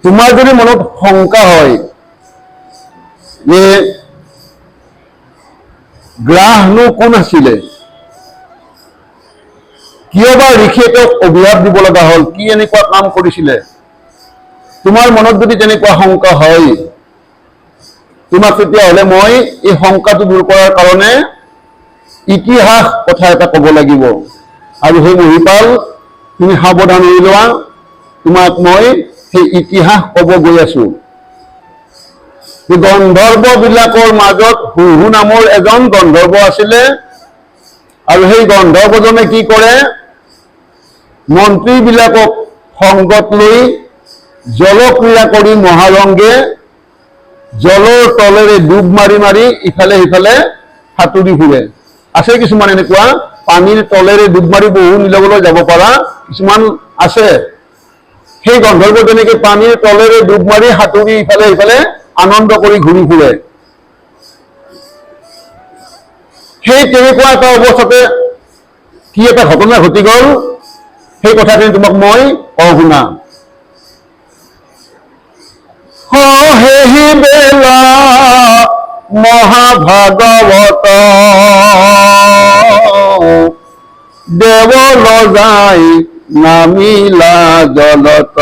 তোমাৰ যদি মনত শংকা হয় যে গ্ৰাহনো কোন আছিলে, কিয় বা ঋষিয়ে তেওঁক অভিশাপ দিব লগা হ'ল, কি এনেকুৱা কাম কৰিছিলে, তোমাৰ মনত যদি তেনেকুৱা শংকা হয়, তোমাক তেতিয়াহ'লে মই এই শংকাটো দূৰ কৰাৰ কাৰণে ইতিহাস কথা এটা ক'ব লাগিব। আৰু সেই মহিপাল, তুমি সাৱধান হৈ লোৱা, তোমাক মই সেই ইতিহাস ক'ব গৈ আছো। গন্ধৰ্ববিলাকৰ মাজত হুহু নামৰ এজন গন্ধৰ্ব আছিলে, আৰু সেই গন্ধৰ্বজনে কি কৰে, মন্ত্ৰীবিলাকক সংগত লৈ জলক্ৰীড়া কৰি মহাৰংগে জলৰ তলেৰে ডুব মাৰি মাৰি ইফালে সিফালে সাঁতুৰি ফুৰে। আছে কিছুমান এনেকুৱা পানীৰ তলেৰে ডুব মাৰি বহু নিলগলৈ যাব পৰা কিছুমান আছে। সেই গন্ধৰ্ব যেনেকে পানীৰ তলেৰে ডুব মাৰি সাঁতুৰি ইফালে সিফালে আনন্দ কৰি ঘূৰি ফুৰে, সেই তেনেকুৱা এটা অৱস্থাতে কি এটা ঘটনা ঘটি গ'ল, সেই কথাখিনি তোমাক মই কওঁ শুনা। হেহি বেলা মহাভাগৱত দেৱল যায় নামিলা জলত,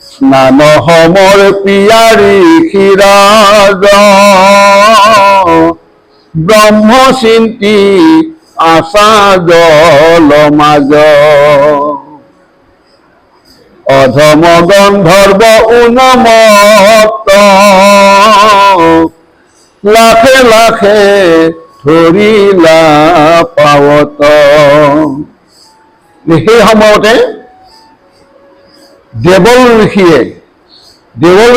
স্নান সমৰ পিয়াৰী ক্ষীৰাজ, ব্ৰহ্ম চিন্তি আশা জল মাজ, অধম গন্ধৰ্ব উন্মত্ত, লাখে লাখে ধৰিলা পাৱত। সেই সময়তে দেৱল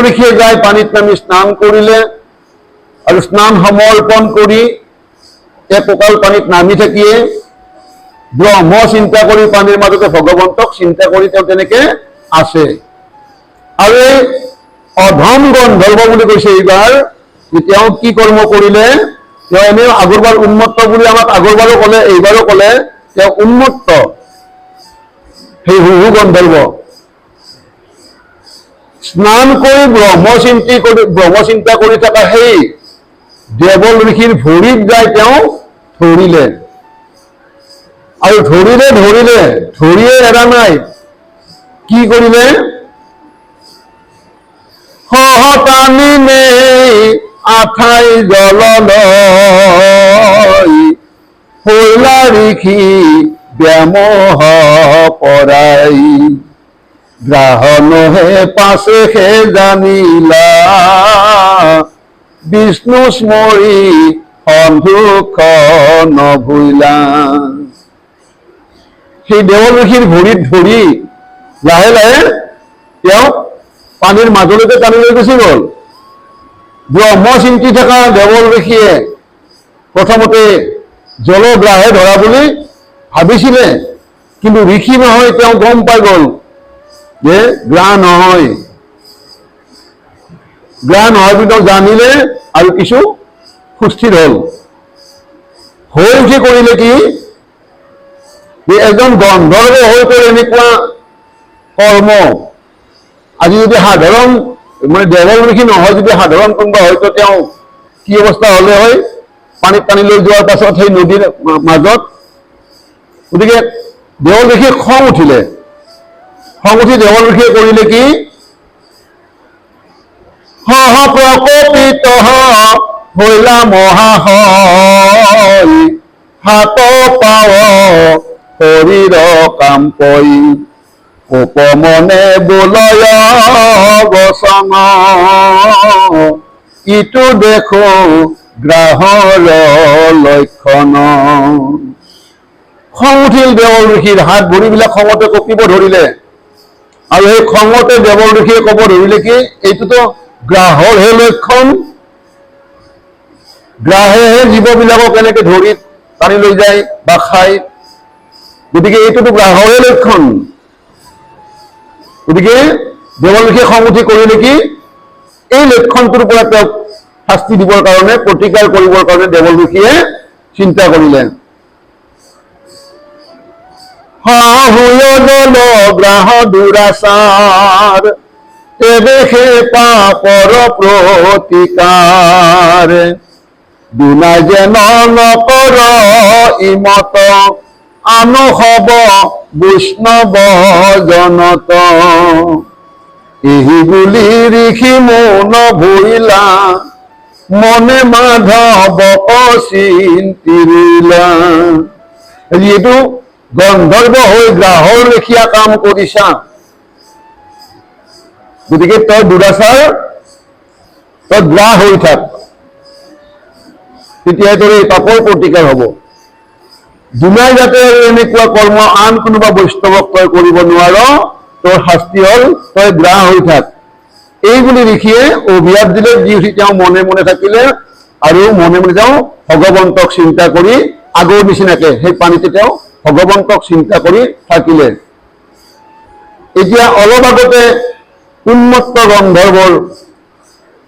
ঋষিয়ে যাই পানীত নামি স্নান কৰিলে, আৰু স্নান সমৰ্পণ কৰি একোকাল পানীত নামি থাকিয়ে ব্ৰহ্ম চিন্তা কৰি পানীৰ মাজতে ভগৱন্তক চিন্তা কৰি তেওঁ তেনেকে আছে। আৰু এই অধম গন্ধৰ্ব বুলি কৈছে এইবাৰ, তেওঁ কি কৰ্ম কৰিলে, তেওঁ এনেও আগৰবাৰ উন্মত্ত বুলি আমাক আগৰবাৰো ক'লে, এইবাৰো ক'লে, তেওঁ উন্মত্ত সেই হুহু গন্ধৰ্ব। স্নান কৰি ব্ৰহ্ম চিন্তা কৰি থকা সেই দেৱল ঋষিৰ ভৰিত যাই তেওঁ ধৰিলে, আৰু ধৰিয়ে এৰা নাই, কি কৰিলে, টানি নেই আঠাই জললৈ, শৈলা ঋষি ব্যামোহ পৰাই, গ্ৰাহনহে পাছেহে জানিলা, বিষ্ণু স্মৰি সন্মুখ নভুইলা। সেই দেৱল ঋষিৰ ভৰিত ধৰি লাহে লাহে তেওঁক পানীৰ মাজলৈকে টানি লৈ গুচি গ'ল। ব্ৰহ্ম চিন্তি থকা দেৱল ঋষিয়ে প্ৰথমতে জলগ্ৰাহে ধৰা বুলি ভাবিছিলে, কিন্তু ঋষি নহয়, তেওঁ গম পাই গ'ল যে গ্ৰাহ নহয় বুলি তেওঁ জানিলে, আৰু কিছু সুস্থিৰ হ'ল কি কৰিলে, কি যে এজন গন্ধৰ্ব হৈ পেলাই এনেকুৱা কৰ্ম, আজি যদি সাধাৰণ মানে দেৱল ঋষি নহয়, যদি সাধাৰণ কোনোবা হয়তো তেওঁ কি অৱস্থা হ'লে হয়, পানীত টানি লৈ যোৱাৰ পাছত সেই নদীৰ মাজত। গতিকে দেৱল ঋষিয়ে খং উঠি দেৱল ঋষিয়ে কৰিলে কি, প্ৰকোপিত হৈলা মহাশয়, হাত পাৱ শৰীৰ কাম্পই, উপমনে বোলয় বচন, ইটো দেখো গ্ৰাহৰ লক্ষণ। খং উঠিল দেৱল ঋষিৰ, হাত ভৰিবিলাক খঙতে কঁপিব ধৰিলে, আৰু সেই খঙতে দেৱল ঋষিয়ে ক'ব ধৰিলে কি, এইটোতো গ্ৰাহৰহে লক্ষণ, গ্ৰাহেহে জীৱবিলাকক এনেকে ধৰি টানি লৈ যায় বা খায়, গতিকে এইটোতো গ্ৰাহৰহে লক্ষণ। গতিকে দেৱল ঋষিয়ে খং উঠি কৰিলে কি, এই লক্ষণটোৰ পৰা তেওঁক শাস্তি দিবৰ কাৰণে, প্ৰতিকাৰ কৰিবৰ কাৰণে দেৱল ঋষিয়ে চিন্তা কৰিলে। গ্ৰাহ দুৰাচাৰ তেবে সে পাপৰ প্ৰতিকাৰ দুনা যেন নকৰ ইমত আনো হব বৈষ্ণৱ জনত এই বুলি ঋষি মৌন ভৰিলা মনে মাধৱ চিন্তি ৰৈলা এইটো গন্ধৰ্ব হৈ গ্ৰাহৰ লেখীয়া কাম কৰিছা গতিকে তই দুৰাচাৰ তই গ্ৰাহ হৈ থাক তেতিয়াই তোৰ এই পাপৰ প্ৰতিকাৰ হ'ব দুনাই যাতে এনেকুৱা কৰ্ম আন কোনোবা বৈষ্ণৱক তই কৰিব নোৱাৰ তোৰ শাস্তি হ'ল তই গ্ৰাহ হৈ থাক এই বুলি ঋষিয়ে অভিশাপ দিলে যি তেওঁ মনে মনে থাকিলে আৰু মনে মনে তেওঁ ভগৱন্তক চিন্তা কৰি আগৰ নিচিনাকে সেই পানীতে তেওঁ ভগৱন্তক চিন্তা কৰি থাকিলে এতিয়া অলপ আগতে উন্মত্ত গন্ধৰ্বৰ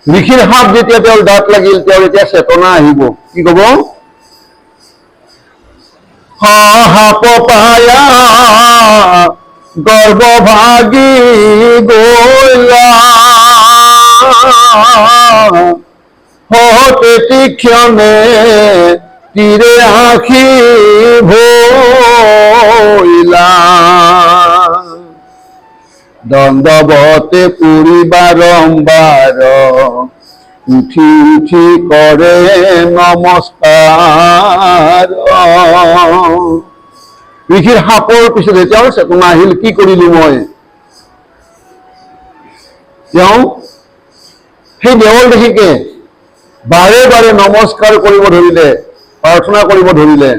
ঋষিৰ সাপ যেতিয়া তেওঁৰ দাঁত লাগিল তেওঁৰ এতিয়া চেতনা আহিব কি কব সাপ পায়া গৰ্ভভাগী গলা হতে তীক্ষণে তীৰে আখি ভৈলা দণ্ডবতে পুৰি বাৰম্বাৰ উঠি উঠি কৰে নমস্কাৰ ঋষিৰ সাপৰ পিছত তেওঁৰ চেতনা আহিল কি কৰিলো মই তেওঁ সেই দেৱল ঋষিকে বাৰে বাৰে নমস্কাৰ কৰিব ধৰিলে প্ৰাৰ্থনা কৰিব ধৰিলে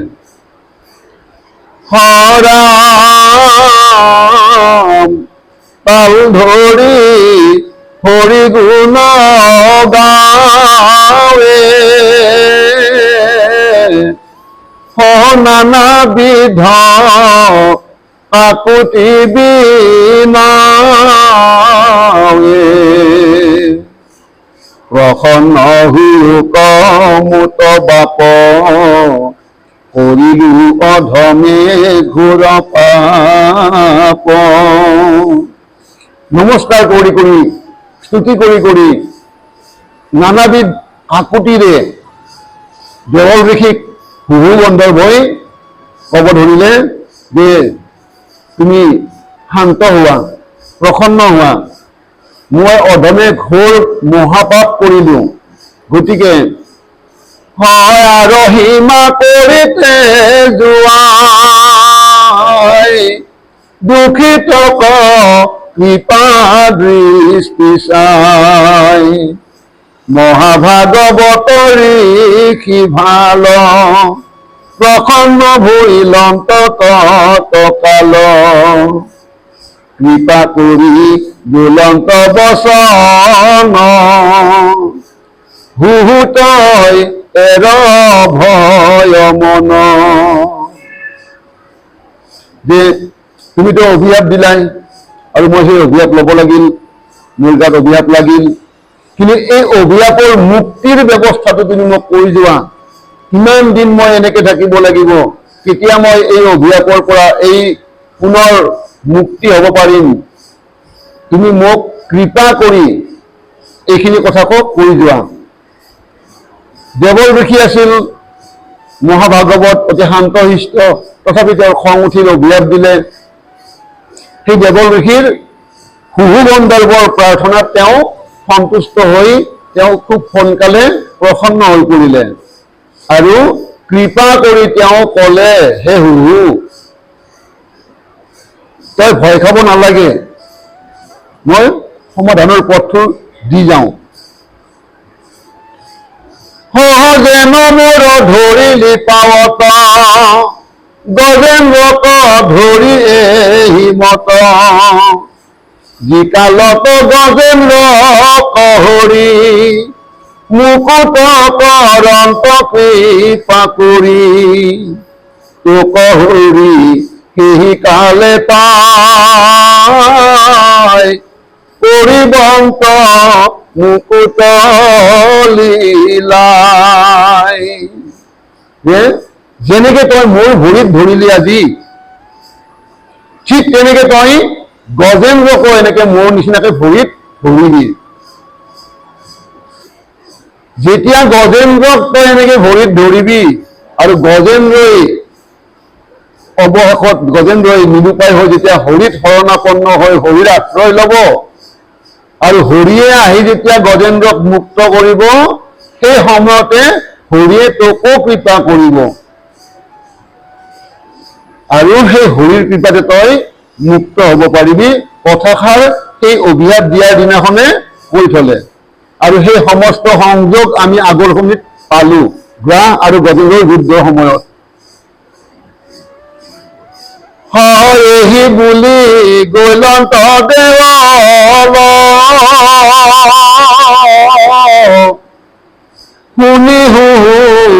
হৰাম তাল ধৰি হৰি গুণ গাৱে নানা বিধ কাকুতি বিনাৱে প্ৰসন্ন হুকমুত বাপ কৰিলো অধমে ঘোৰ পাপ নমস্কাৰ কৰি কৰি স্তুতি কৰি কৰি নানাবিধ কাকুতিৰে দেৱল ঋষিক হুহু গন্ধৰ্বই ক'ব ধৰিলে যে তুমি শান্ত হোৱা প্ৰসন্ন হোৱা মই অধমে ঘোৰ মহাপাপ কৰিলো গতিকে হয় আৰু সীমা কৰিতে যোৱাই দুখিত কৃপা দৃষ্টি চাই মহাভাগৱত ঋষি ভাল প্ৰসন্ন ভৈলন্ত তকাল কৃপা কৰি জ্বলন্ত বচন হুহুতই এৰ ভয় মন যে তুমিতো অভিশাপ দিলাই আৰু মই সেই অভিশাপ ল'ব লাগিল মোৰ গাত অভিশাপ লাগিল কিন্তু এই অভিশাপৰ মুক্তিৰ ব্যৱস্থাটো তুমি মোক কৈ যোৱা কিমান দিন মই এনেকে থাকিব লাগিব কেতিয়া মই এই অভিশাপৰ পৰা এই পুনৰ মুক্তি হ'ব পাৰিম তুমি মোক কৃপা কৰি এইখিনি কথা কৈ যোৱা দেৱল ঋষি আছিল মহাভাগৱত অতি শান্তশিষ্ট তথাপি তেওঁৰ খং উঠিল অভিশাপ দিলে সেই দেৱল ঋষিৰ হুহু গন্ধৰ্বৰ প্ৰাৰ্থনাত তেওঁ সন্তুষ্ট হৈ তেওঁ খুব সোনকালে প্ৰসন্ন হৈ পৰিলে আৰু কৃপা কৰি তেওঁ ক'লে হে হুহু তই ভয় খাব নালাগে মই সমাধানৰ পথটো দি যাওঁ সহজেন মোৰ ধৰিলি পাৱত গজেন্দ্ৰক ধৰি হিমত জিকালত গজেন্দ্ৰ কহৰি মুকুট কৰন্ত কৃপা কৰি তোক হৰি সেই কালে পাই কৰিবন্ত মুকুট লীলাই যেনেকে তই মোৰ ভৰিত ধৰিলি আজি ঠিক তেনেকে তই গজেন্দ্ৰকো এনেকে মোৰ নিচিনাকে ভৰিত ধৰিবি। যেতিয়া গজেন্দ্ৰক তই এনেকে ভৰিত ধৰিবি আৰু গজেন্দ্ৰই অৱশেষত গজেন্দ্ৰই নিৰুপায় হৈ যেতিয়া হৰিত শৰণাপন্ন হৈ হৰিৰ আশ্ৰয় ল'ব আৰু হৰিয়ে আহি যেতিয়া গজেন্দ্ৰক মুক্ত কৰিব, সেই সময়তে হৰিয়ে তোকো কৃপা কৰিব আৰু সেই হৰিৰ কৃপাতে তই মুক্ত হ'ব পাৰিবি। কথাষাৰ সেই অভিশাপ দিয়াৰ দিনাখনে কৈ থলে আৰু সেই সমস্ত সংযোগ আমি আগৰ সময়ত পালো গ্ৰাহ আৰু গজেন্দ্ৰৰ যুদ্ধৰ সময়ত। হৰেহি বুলি গৈলন্ত দেৱল শুনি হল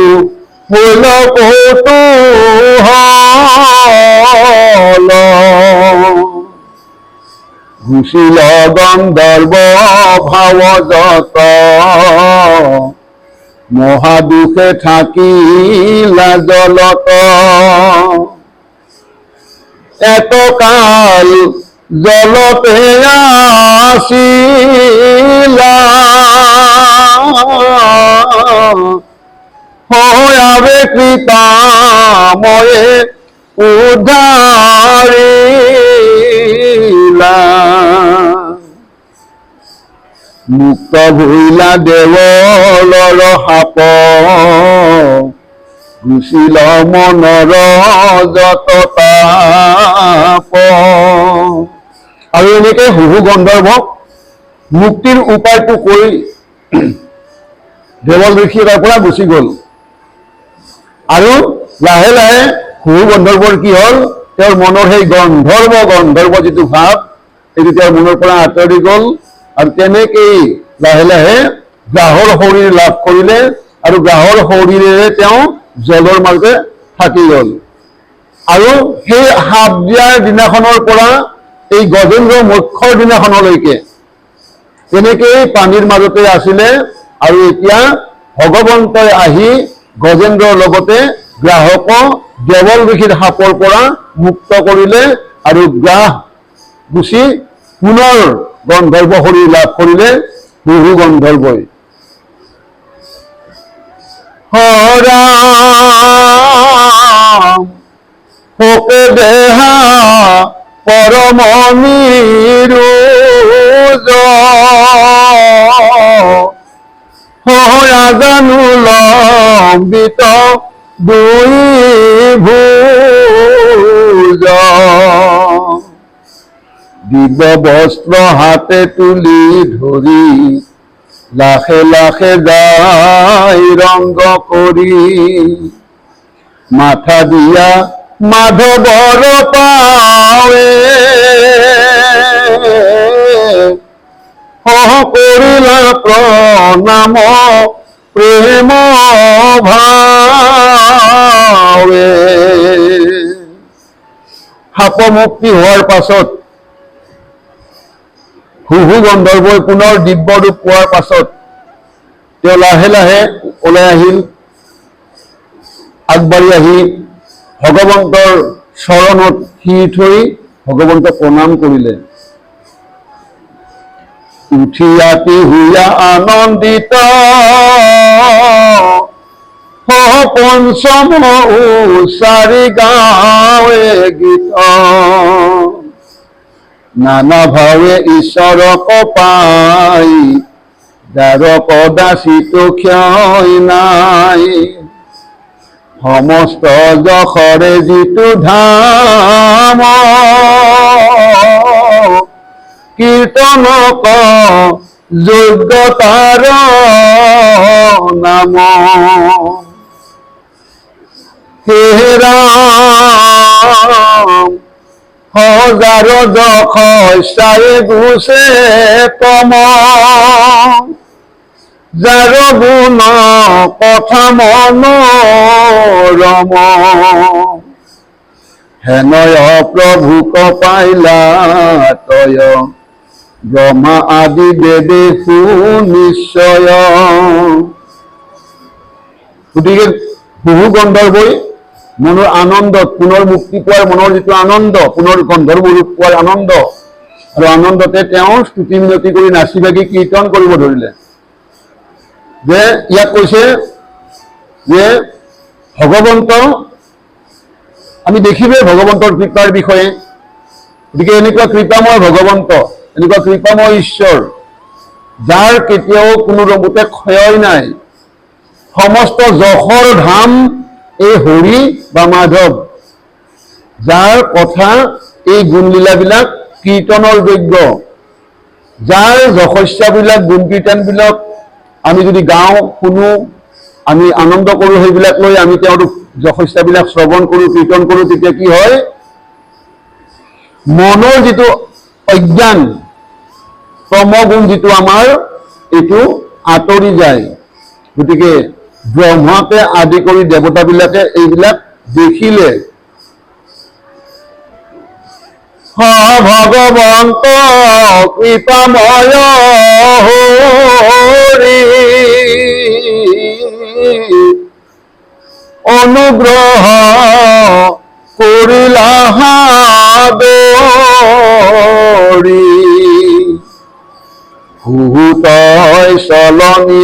কৌতূহল ঘুচিল গন্ধৰ্ব ভাৱ যত মহাদুখে থাকিলা জলত এতকাল জলতে আসিলা হয়াবে কৃপাময়ে উদ্ধাৰিলা মুক্ত ভইলা দেৱলৰ সাপ গুচিল মনৰ যত তাপ। আৰু এনেকে হুহু গন্ধৰ্বক মুক্তিৰ উপায়টো কৈ দেৱল ঋষি তাৰ পৰা গুচি গ'ল আৰু লাহে লাহে হুহু গন্ধৰ্বৰ কি হ'ল, তেওঁৰ মনৰ সেই গন্ধৰ্ব যিটো ভাৱ সেইটো তেওঁৰ মনৰ পৰা আঁতৰি গ'ল আৰু তেনেকেই লাহে লাহে গ্ৰাহৰ শৰীৰ লাভ কৰিলে আৰু গ্ৰাহৰ শৰীৰেৰে তেওঁ জলৰ মাজে থাকি গ'ল। আৰু সেই সাপ দিয়াৰ দিনাখনৰ পৰা এই গজেন্দ্ৰ মোক্ষৰ দিনাখনলৈকে তেনেকেই পানীৰ মাজতে আছিলে আৰু এতিয়া ভগৱন্তই আহি গজেন্দ্ৰৰ লগতে গ্ৰাহক দেৱল ঋষিৰ সাপৰ পৰা মুক্ত কৰিলে আৰু গ্ৰাহ গুচি পুনৰ গন্ধৰ্ব শৰীৰ লাভ কৰিলে হুহু গন্ধৰ্বই। হৰাম হোকে দেহা পৰম নিৰোজ হয়া জানো লম্বিত দুই ভুজ দিব্য বস্ত্ৰ হাতে তুলি ধৰি লাখে লাখে যাই ৰংগ কৰি মাথা দিয়া মাধৱৰ পাৱে কৰিলা প্ৰণাম প্ৰেম ভাৱে। সাপ মুক্তি হোৱাৰ পাছত হুহু গন্ধৰ্বই পুনৰ দিব্য ৰূপ পোৱাৰ পাছত তেওঁ লাহে লাহে ওলাই আহিল, আগবাঢ়ি আহি ভগৱন্তৰ চৰণত শিৰ থৈ ভগৱন্তক প্ৰণাম কৰিলে। উঠি আতি হুয়া আনন্দিত পঞ্চম উচাৰি গাঁৱে গীত নানা ভাৱে ঈশ্বৰক পাই যাৰ কদাচিত ক্ষয় নাই সমস্ত যশৰে যিটো ধাম কীৰ্তনক যোগ্যতাৰ নাম হে ৰাম হজাৰ যশ চাই গুছে কম যাৰ গুণ কথা মনোৰম হেনয় প্ৰভুক পাইলা তয় ব্ৰহ্মা আদি দেৱে সুনিশ্চয়। গতিকে হুহু গন্ধৰ্বই মনৰ আনন্দত পুনৰ মুক্তি পোৱাৰ মনৰ যিটো আনন্দ, পুনৰ গন্ধৰ্ব ৰূপ পোৱাৰ আনন্দ আৰু আনন্দতে তেওঁ স্তুতি মিনতি কৰি নাচি বাগি কীৰ্তন কৰিব ধৰিলে। যে ইয়াত কৈছে যে ভগৱন্ত, আমি দেখিলোৱে ভগৱন্তৰ কৃপাৰ বিষয়ে। গতিকে এনেকুৱা কৃপাময় ভগৱন্ত, এনেকুৱা কৃপাময় ঈশ্বৰ, যাৰ কেতিয়াও কোনো ৰূপতে ক্ষয় নাই, সমস্ত যশৰ ধাম এই হৰি বা মাধৱ, যাৰ কথা এই গুণলীলাবিলাক কীৰ্তনৰ যোগ্য, যাৰ যশস্যাবিলাক গুণ কীৰ্তনবিলাক আমি যদি গাওঁ শুনো, আমি আনন্দ কৰোঁ, সেইবিলাক লৈ আমি তেওঁৰ যশস্যাবিলাক শ্ৰৱণ কৰোঁ, কীৰ্তন কৰোঁ, তেতিয়া কি হয়, মনৰ যিটো অজ্ঞান ক্ৰমগুণ যিটো আমাৰ, এইটো আঁতৰি যায়। গতিকে ব্ৰহ্মাকে আদি কৰি দেৱতাবিলাকে এইবিলাক দেখিলে ভগৱন্ত কৃপাময় হৰি অনুগ্ৰহ কৰিলা দৰি ভূতই চলনি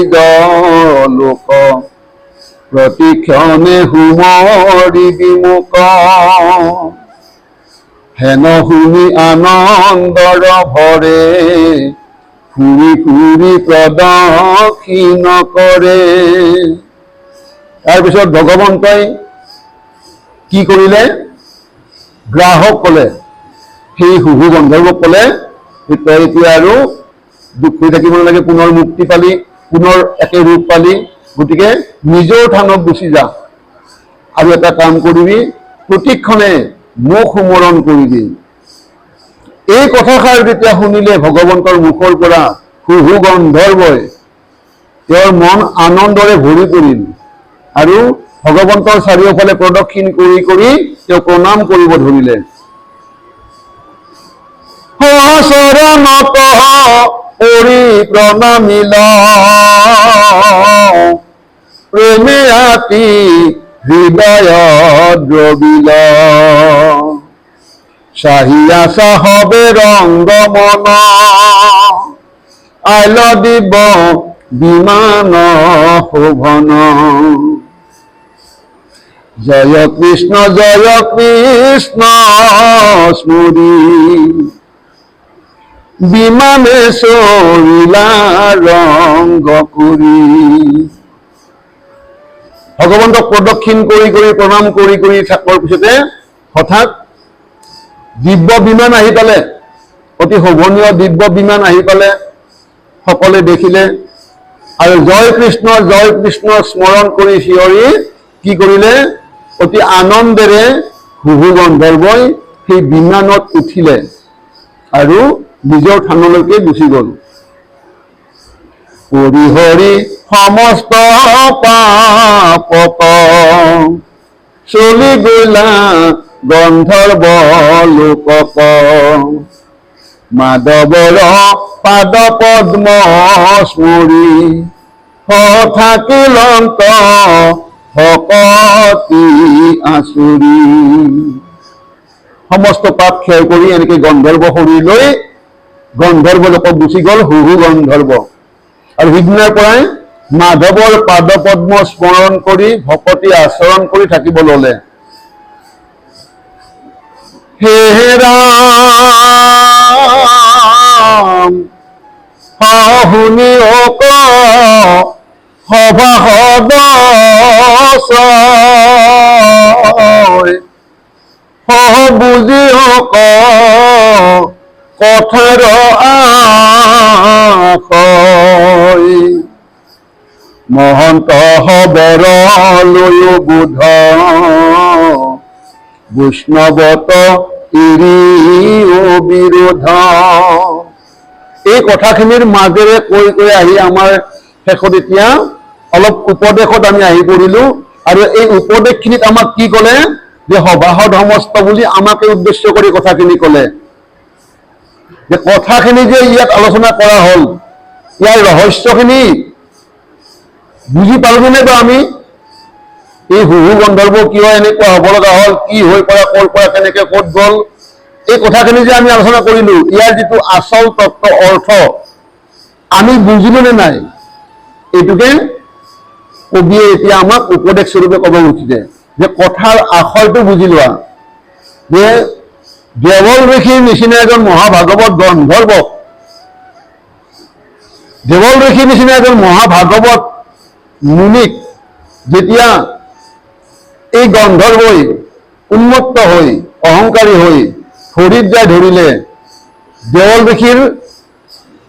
লোক প্ৰতিক্ষণে হুমৰি বিমুখ হেন শুনি আনন্দৰ ভৰে ফুৰি ফুৰি প্ৰদক্ষিণ কৰে। তাৰপিছত ভগৱন্তই কি কৰিলে, গ্ৰাহক ক'লে, সেই হুহু গন্ধৰ্বক ক'লে, তই এতিয়া আৰু দুখ হৈ থাকিব নালাগে, পুনৰ মুক্তি পালি, পুনৰ একে ৰূপ পালি, গতিকে নিজৰ থানত গুচি যা আৰু এটা কাম কৰিবি, প্ৰতিক্ষণে মোক সুমৰণ কৰিবি। এই কথাষাৰ যেতিয়া শুনিলে ভগৱন্তৰ মুখৰ পৰা হুহু গন্ধৰ্বই, তেওঁৰ মন আনন্দৰে ভৰি পৰিল আৰু ভগৱন্তৰ চাৰিওফালে প্ৰদক্ষিণ কৰি কৰি তেওঁ প্ৰণাম কৰিব ধৰিলে। চৰণত পৰি প্ৰণামিল প্ৰেমে আতি হৃদয় দ্ৰবিল চাহিয়া চাহবে ৰংগ মন আইল দিব বিমান শোভন জয় কৃষ্ণ স্মৰি বিমানে চৰিলা ৰংগ কৰি। ভগৱন্তক প্ৰদক্ষিণ কৰি কৰি প্ৰণাম কৰি কৰি থকাৰ পিছতে হঠাৎ দিব্য বিমান আহি পালে, অতি শোভনীয় দিব্য বিমান আহি পালে, সকলোৱে দেখিলে আৰু জয় কৃষ্ণ স্মৰণ কৰি চিঞৰি কি কৰিলে, অতি আনন্দেৰে হুহু গন্ধৰ্বই সেই বিমানত উঠিলে আৰু নিজৰ থানলৈকে গুচি গ'ল। পৰিহৰি সমস্ত পাপক চলি গলা গন্ধৰ্ব লোকক মাধৱৰ পাদ পদ্ম স্মৰি থাকিলন্ত ভকতি আচুৰি। সমস্ত পাপ ক্ষয় কৰি এনেকে গন্ধৰ্ব শৰীৰ লৈ গন্ধৰ্ব লোকক গুচি গ'ল হুহু গন্ধৰ্ব। আৰু সিদিনাৰ পৰাই মাধৱৰ পাদ পদ্ম স্মৰণ কৰি ভকতি আচৰণ কৰি থাকিব ললে। হে ৰাম শুনি অক সভাসদ বুজি অক কথাৰ আশয় মহন্ত হবৰ লৈও বোধ বৈষ্ণৱত এৰি বিৰোধ। এই কথাখিনিৰ মাজেৰে কৈ কৈ আহি আমাৰ শেষত এতিয়া অলপ উপদেশত আমি আহি পৰিলো আৰু এই উপদেশখিনিত আমাক কি ক'লে যে সভাসদ সমস্ত বুলি আমাকে উদ্দেশ্য কৰি কথাখিনি ক'লে যে কথাখিনি যে ইয়াত আলোচনা কৰা হ'ল ইয়াৰ ৰহস্যখিনি বুজি পালোনে বা আমি? এই হুহু গন্ধৰ্ব কিয় এনেকুৱা হ'ব লগা হ'ল, কি হৈ পৰা ক'ৰ পৰা কেনেকে ক'ত গ'ল, এই কথাখিনি যে আমি আলোচনা কৰিলো, ইয়াৰ যিটো আচল তত্ত্ব অৰ্থ আমি বুজিলো নে নাই, এইটোকে কবিয়ে এতিয়া আমাক উপদেশ স্বৰূপে ক'ব উঠিছে যে কথাৰ আশয়টো বুজি লোৱা, যে দেৱল ঋষিৰ নিচিনা এজন মহাভাগৱত গন্ধৰ্বক, দেৱল ঋষিৰ নিচিনা এজন মহাভাগৱত মুনিক যেতিয়া এই গন্ধৰ্বই উন্মত্ত হৈ অহংকাৰী হৈ ভৰিত যায় ধৰিলে, দেৱল ঋষিৰ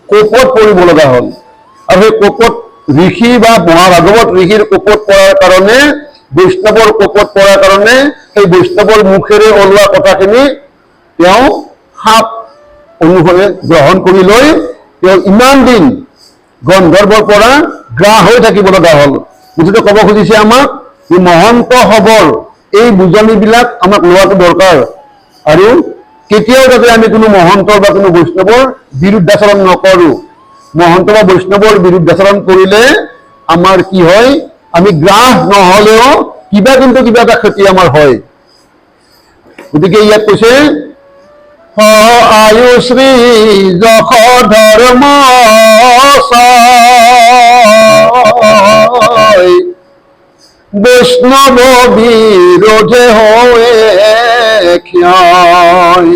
কোপত পৰিব লগা হ'ল। আৰু সেই কোপত ঋষি বা মহাভাগৱত ঋষিৰ কোপত পৰাৰ কাৰণে, বৈষ্ণৱৰ কোপত পৰাৰ কাৰণে সেই বৈষ্ণৱৰ মুখেৰে ওলোৱা কথাখিনি তেওঁ সাপ অনুসৰি গ্ৰহণ কৰি লৈ তেওঁ ইমান দিন গন্ধৰ্বৰ পৰা গ্ৰাস হৈ থাকিব লগা হ'ল। গতিকে ক'ব খুজিছে আমাক যে মহন্ত হবৰ এই বুজনিবিলাক আমাক লোৱাটো দৰকাৰ, আৰু কেতিয়াও যাতে আমি কোনো মহন্তৰ বা কোনো বৈষ্ণৱৰ বিৰুদ্ধাচৰণ নকৰো। মহন্ত বা বৈষ্ণৱৰ বিৰুদ্ধাচৰণ কৰিলে আমাৰ কি হয়, আমি গ্ৰাস নহলেও কিবা এটা ক্ষতি আমাৰ হয়। গতিকে ইয়াত কৈছে আয়ুশ্ৰী যশ ধৰ্ম বৈষ্ণৱ বিৰোধে হয়ে ক্ষয়,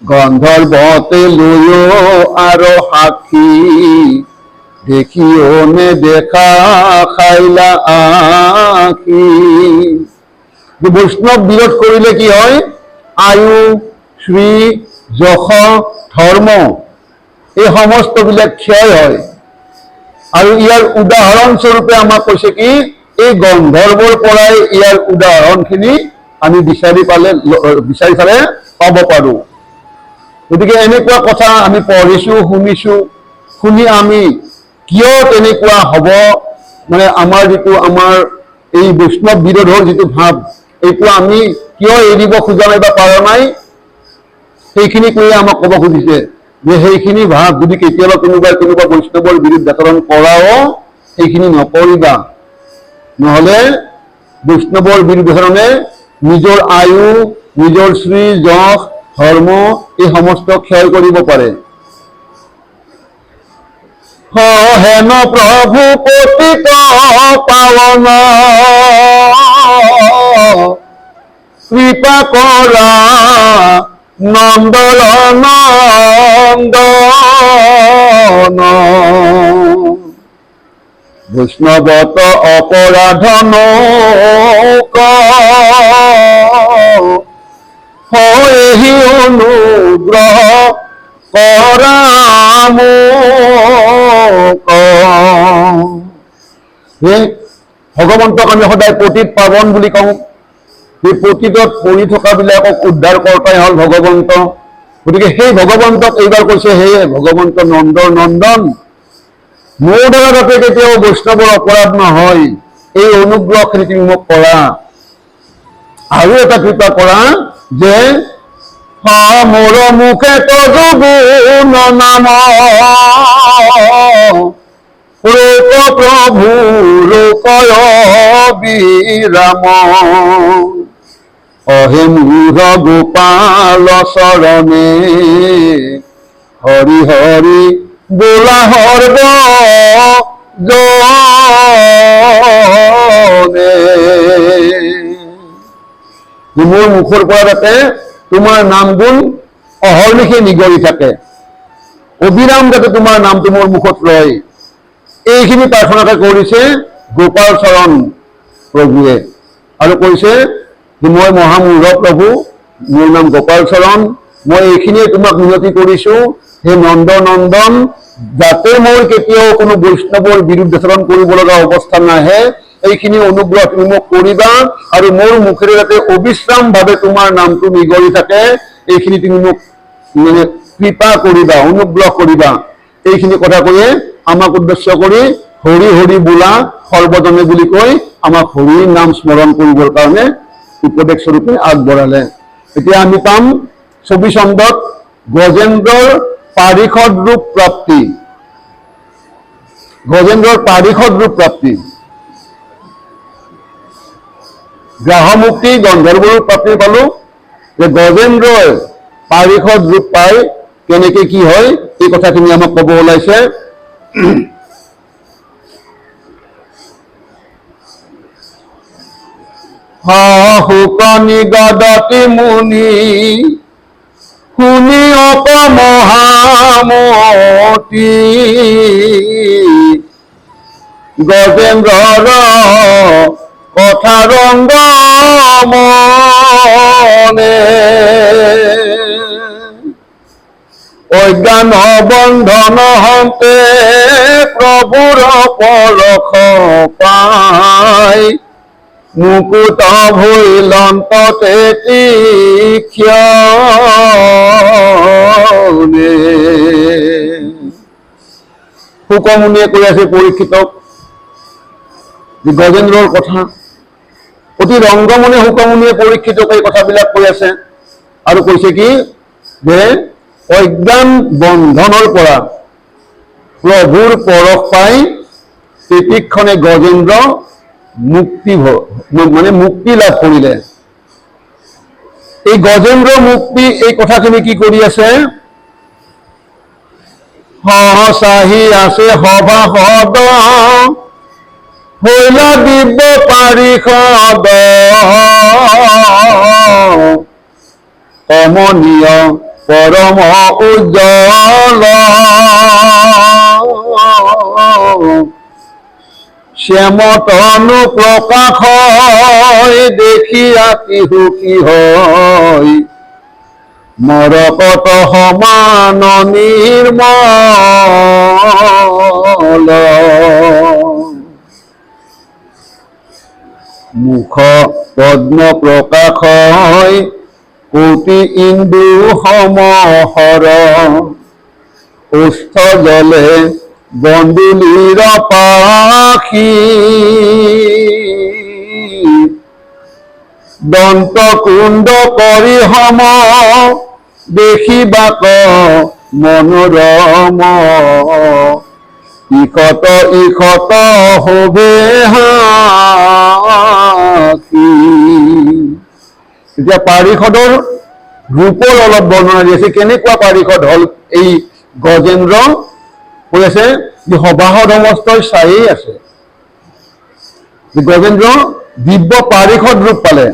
গন্ধৰ্বতে লৈও আৰু সাক্ষী দেখিও নেদেখা খাইলা আখি। বৈষ্ণৱ বিৰোধ কৰিলে কি হয়, আয়ু শ্ৰী যশ ধৰ্ম এই সমস্তবিলাক ক্ষয় হয়। আৰু ইয়াৰ উদাহৰণ স্বৰূপে আমাক কৈছে কি, এই গন্ধৰ্বৰ পৰাই ইয়াৰ উদাহৰণখিনি আমি বিচাৰি চালে পাব পাৰো। গতিকে এনেকুৱা কথা আমি পঢ়িছো, শুনিছো, শুনি আমি কিয় তেনেকুৱা হ'ব, মানে আমাৰ এই বৈষ্ণৱ বিৰোধৰ যিটো ভাৱ, এইটো আমি কিয় এৰিব খোজা নাই বা পাৰা নাই, সেইখিনি কৈয়ে আমাক ক'ব খুজিছে যে সেইখিনি ভাৱ যদি কেতিয়াবা কোনোবা বৈষ্ণৱৰ বিৰুদ্ধাচৰণ কৰাও সেইখিনি নকৰিবা, নহলে বৈষ্ণৱৰ বিৰুদ্ধাচৰণে নিজৰ আয়ু, নিজৰ শ্ৰী যশ ধৰ্ম এই সমস্ত ক্ষয় কৰিব পাৰে। হেন প্ৰভু পতিত পাৱন কৃপা কৰা নন্দন নন্দন, বৈষ্ণৱত অপৰাধ নহি অনুগ্ৰহ কৰা ভগৱন্তক আমি সদায় পতিত পাৱন বুলি কওঁ। সেই পতিতত পৰি থকা বিলাকক উদ্ধাৰ কৰ্তাই হ'ল ভগৱন্ত। গতিকে সেই ভগৱন্তক এইবাৰ কৈছে, হে ভগৱন্ত নন্দৰ নন্দন, মোৰ দ্বাৰা যাতে কেতিয়াও বৈষ্ণৱৰ অপৰাধ নহয়, এই অনুগ্ৰহখিনি তুমি মোক কৰা। আৰু এটা কৃপা কৰা যে মোৰ মুখে তজু গুণ নাম ৰূপ প্ৰভু ৰূপয় বিৰাম, অহে মূঢ় গোপাল চৰণে হৰি হৰি বোলা সৰ্ব জনে। মোৰ মুখৰ পৰা যাতে তোমাৰ নাম গুণ অহৰ্নিশে নিগৰি থাকে, অবিৰাম যাতে তোমাৰ নামটো মোৰ মুখত ৰয়, এইখিনি প্ৰাৰ্থনাকে কৰিছে গোপাল চৰণ প্ৰভুৱে। আৰু কৈছে যে মই মহামূঢ় প্ৰভু, মোৰ নাম গোপাল চৰণ, মই এইখিনিয়ে তোমাক মিনতি কৰিছো, হে নন্দ নন্দন, যাতে মোৰ কেতিয়াও কোনো বৈষ্ণৱৰ বিৰুদ্ধাচৰণ কৰিব লগা অৱস্থা নাহে, এইখিনি অনুগ্ৰহ তুমি মোক কৰিবা। আৰু মোৰ মুখেৰে যাতে অবিশ্ৰাম ভাৱে তোমাৰ নামটো নিগৰি থাকে, এইখিনি তুমি মোক মানে কৃপা কৰিবা, অনুগ্ৰহ কৰিবা। এইখিনি কথা কৈয়ে আমাক উদ্দেশ্য কৰি হৰি হৰি বোলা সৰ্বজনে বুলি কৈ আমাক হৰিৰ নাম স্মৰণ কৰিবৰ কাৰণে উপদেশ স্বৰূপে আগবঢ়ালে। এতিয়া আমি পাম 24 চন্দত গজেন্দ্ৰৰ পাৰিষদ ৰূপ প্ৰাপ্তি। গজেন্দ্ৰৰ পাৰিষদ ৰূপ প্ৰাপ্তি, গ্ৰাহমুক্তি গন্ধৰ্ব ৰূপ প্ৰাপ্তি পালো। যে গজেন্দ্ৰই পাৰিষদ ৰূপ পায় কেনেকে কি হয় এই কথাখিনি আমাক ক'ব ওলাইছে। শুকনি গদতি মুনি শুনি অপমহামতি গজেন্দ্ৰৰ কথা ৰংগ মনে অজ্ঞান বন্ধন হন্তে প্ৰভুৰ পৰশ পাই মুকুত ভৈলন্ততে তীক্ষ্ণে। শুকমুনিয়ে কৈ আছে পৰীক্ষিতক গজেন্দ্ৰৰ কথা, অতি ৰংগমনে শুকমুনিয়ে পৰীক্ষিতক এই কথাবিলাক কৈ আছে আৰু কৈছে কি যে অজ্ঞান বন্ধনৰ পৰা প্ৰভুৰ পৰশ পাই তেতিক্ষণে গজেন্দ্ৰ মুক্তি লাভ কৰিলে। এই গজেন্দ্ৰ মুক্তি এই কথাখিনি কি কৰি আছে, সহচাহি আছে সভাসদ হৈল দিব্য পাৰিষদ কমনীয় পৰম উজ্জ্বল শ্যামতনু প্ৰকাশ দেখি আতি সুখী হয় মৰকত সমান নিৰ্মল মুখ পদ্ম প্ৰকাশ কোটি ইন্দু সমহৰ উষ্ঠ জলে বন্দুলিৰ পাখি দন্ত কুণ্ড কৰি সম দেখিবাক মনোৰম ইখত ইখত শোভে হাসি। এতিয়া পাৰিষদৰ ৰূপৰ অলপ বৰ্ণনা দি আছে, কেনেকুৱা পাৰিষদ হল এই গজেন্দ্ৰ। কৈ আছে যে সভাসদ সমস্তই চায়েই আছে, গজেন্দ্ৰ দিব্য পাৰিষদ ৰূপ পালে,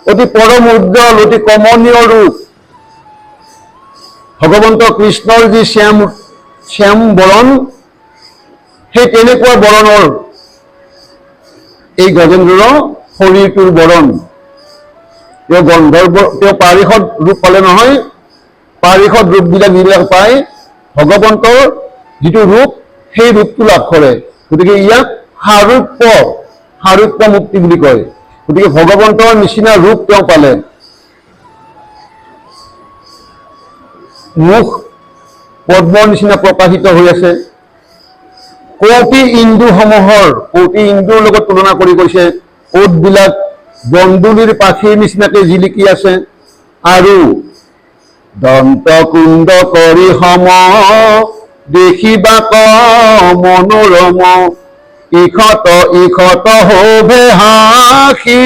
অতি পৰম উজ্জ্বল অতি কমনীয় ৰূপ, ভগৱন্ত কৃষ্ণৰ যি শ্যাম বৰণ সেই তেনেকুৱা বৰণৰ এই গজেন্দ্ৰৰ শৰীৰটোৰ বৰণ। তেওঁ পাৰিষদ ৰূপ পালে নহয়, পাৰিষদ ৰূপবিলাক যিবিলাক পায় ভগৱন্তৰ যিটো ৰূপ সেই ৰূপটো লাভ কৰে, গতিকে ইয়াক সাৰূপ্য মুক্তি বুলি কয়। গতিকে ভগৱন্তৰ নিচিনা ৰূপ তেওঁ পালে। মুখ পদ্মৰ নিচিনা প্ৰকাশিত হৈ আছে, কোটি ইন্দুসমূহৰ কোটি ইন্দুৰ লগত তুলনা কৰি কৈছে, ওঠবিলাক বন্দুলিৰ পাখিৰ নিচিনাকে জিলিকি আছে, আৰু দন্ত কুণ্ড কৰি সম দেখিবাক মনোৰম ইখত ইখত শোভে হাসি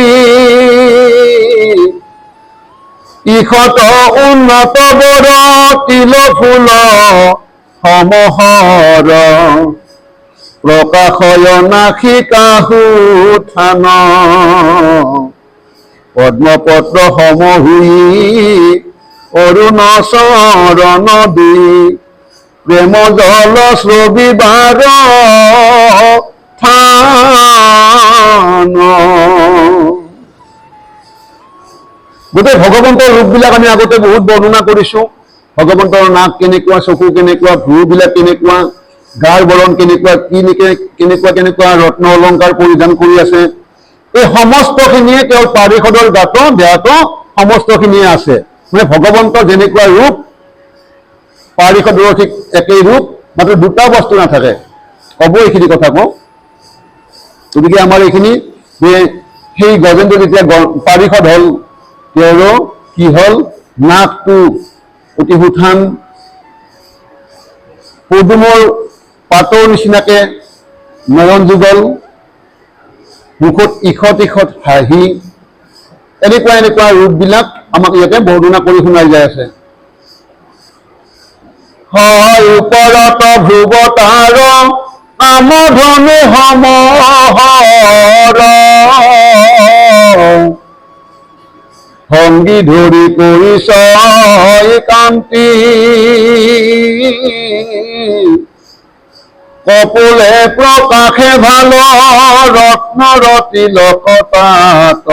ইখত উন্নত বৰ তিল ফুল সমহৰ প্ৰকাশয় নাসিকা সুথান পদ্মপত্ৰ সমহুই অৰুণ চৰণ দি প্ৰেম জল শ্ৰবিবাৰ থান। গোটেই ভগৱন্তৰ ৰূপবিলাক আমি আগতে বহুত বৰ্ণনা কৰিছো। ভগৱন্তৰ নাক কেনেকুৱা, চকু কেনেকুৱা, ভ্ৰূবিলাক কেনেকুৱা, গাৰ বৰণ কেনেকুৱা, কেনেকুৱা ৰত্ন অলংকাৰ পৰিধান কৰি আছে, এই সমস্তখিনিয়ে তেওঁৰ পাৰিষদৰ গাতো দেহাতো সমস্তখিনিয়ে আছে। মানে ভগৱন্তৰ যেনেকুৱা ৰূপ পাৰিষদৰ ঠিক একেই ৰূপ, মাত্ৰ দুটা বস্তু নাথাকে। ক'ব এইখিনি কথা কওঁ। গতিকে আমাৰ এইখিনি যে সেই গজেন্দ্ৰ যেতিয়া পাৰিষদ হল, তেওঁৰো কি হল, নাকটো অতি সুঠান, পদুমৰ পাতৰ নিচিনাকে নয়ন যুগল, মুখত ইখত ইখত হাঁহি, এনেকুৱা ৰূপবিলাক আমাক ইয়াতে বৰ্ণনা কৰি শুনাই যাই আছে। হয় ওপৰত ধ্ৰুৱ তাৰ আমধনু সমহৰ, সংগী ধৰি পৰিচয় কান্তি, কপোলে প্ৰকাশে ভাল ৰত্নৰ তিলকতাত,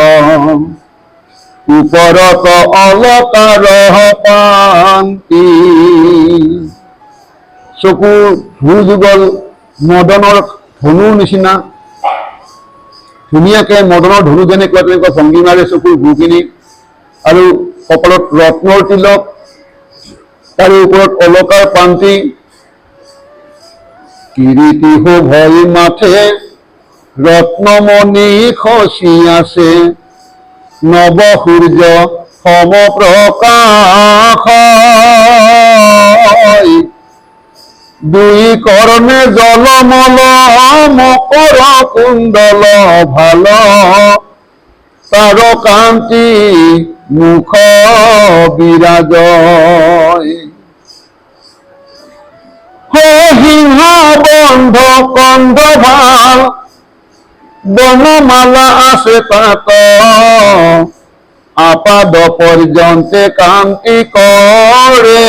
ওপৰত অলকাৰ পান্তি। চকুৰ ভুযুগল মদনৰ ধনুৰ নিচিনা, ধুনীয়াকে মদনৰ ধনু যেনেকুৱা তেনেকুৱা ভংগী মাৰে চকুৰ ভুখিনি, আৰু কপালত ৰত্নৰ তিলক, তাৰে ওপৰত অলকাৰ পান্তি। কিৰীটি শোভই মাথে ৰত্নমণি খচি আছে, নৱ সূৰ্য সম প্ৰকাশ, দুই কৰ্ণে জলমল মকৰ কুণ্ডল ভাল, তাৰ কান্তি মুখ বিৰাজ। সিংহ বন্ধ কন্ধ ভাল, বনমালা আছে তাত, আপাদ পৰ্যন্তে কান্তি কৰে,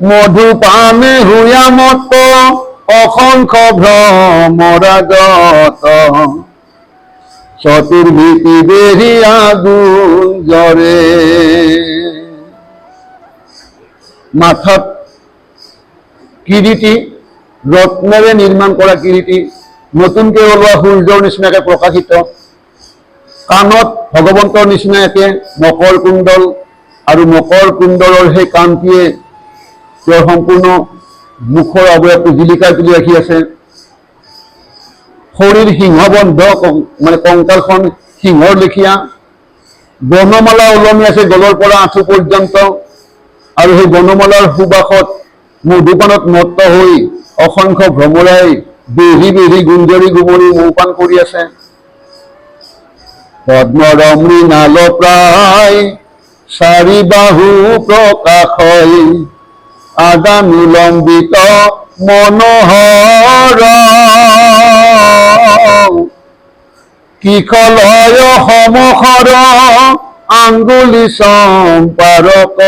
মধুপানে হুয়ামত অসংখ্য ভ্ৰমৰাজত, চতুৰ্ভীতি বেৰিয়া গুঞ্জৰে। মাথাত কিৰীটি, ৰত্নেৰে নিৰ্মাণ কৰা কিৰীটি, নতুনকৈ ওলোৱা সূৰ্যৰ নিচিনাকে প্ৰকাশিত, কাণত ভগৱন্তৰ নিচিনাকে মকৰ কুণ্ডল, আৰু মকৰ কুণ্ডলৰ সেই কান্তিয়ে তেওঁৰ সম্পূৰ্ণ মুখৰ অৱয়ৱটো জিলিকাই তুলি ৰাখি আছে। শৰীৰ সিংহবন্ধ, মানে কংকালখন সিংহৰ লেখীয়া, বনমালা ওলমি আছে গলৰ পৰা আঁঠু পৰ্যন্ত, আৰু সেই বনমালাৰ সুবাসত মধুপানত মত্ত হৈ অসংখ্য ভ্ৰমৰাই বেঢ়ি বেঢ়ি গুঞ্জৰি গুমৰি মৌপান কৰি আছে। পদ্মৰমৃ নাল প্ৰায় চাৰি বাহু প্ৰকাশ, আদানুলম্বিত মনোহৰ, কিশলয় সমসৰ আঙ্গুলি সম্পাৰকৰ,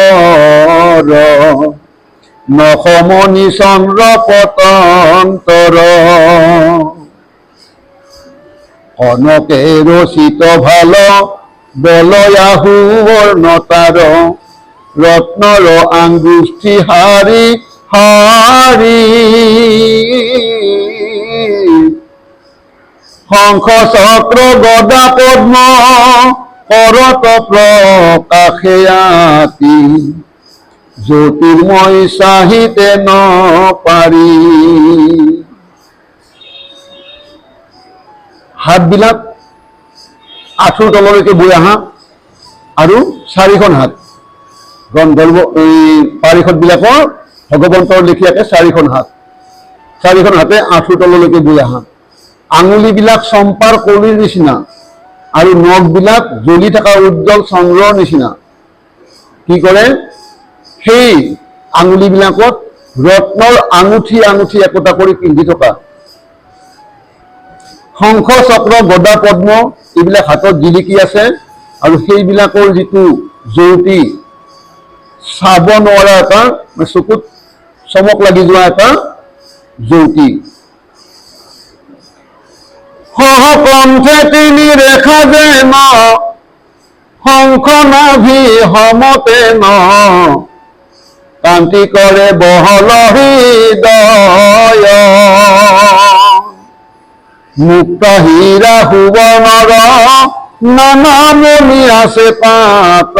নখমণি চন্দ্ৰ পতন্তৰ, কনকে ৰচিত ভাল বলয়াহু বৰ্ণতাৰ, ৰত্নৰ আঙ্গুষ্ঠি হাৰি হাৰি, শংখ চক্ৰ গদা পদ্ম কৰত প্ৰকাশে আতি, জ্যোতিৰ্ময় চাহিতে ন পাৰি। হাতবিলাক আঁঠুৰ তললৈকে বৈ অহা, আৰু চাৰিখন হাত, পাৰিষদ বিলাকৰ ভগৱন্তৰ লেখীয়াকে চাৰিখন হাত, চাৰিখন হাতে আঁঠুৰ তললৈকে বৈ অহা, আঙুলিবিলাক চম্পাৰ কলিৰ নিচিনা, আৰু নখবিলাক জ্বলি থকা উজ্জ্বল চন্দ্ৰৰ নিচিনা। কি কৰে, সেই আঙুলিবিলাকত ৰত্নৰ আঙুঠি আঙুঠি একোটা কৰি পিন্ধি থকা, শংখ চক্ৰ গদা পদ্ম এইবিলাক হাতত জিলিকি আছে, আৰু সেইবিলাকৰ যিটো জ্যোতি, চাব নোৱাৰা এটা, চকুত চমক লাগি যোৱা এটা জ্যোতি। সহকণ্ঠে তিনি ৰেখা যেন শংখ নাভি সমতে ন, কান্তি কৰে বহল হৃদয়, মুক্ত হীৰা সুবৰ্ণৰ নানা মণি আছে পাত,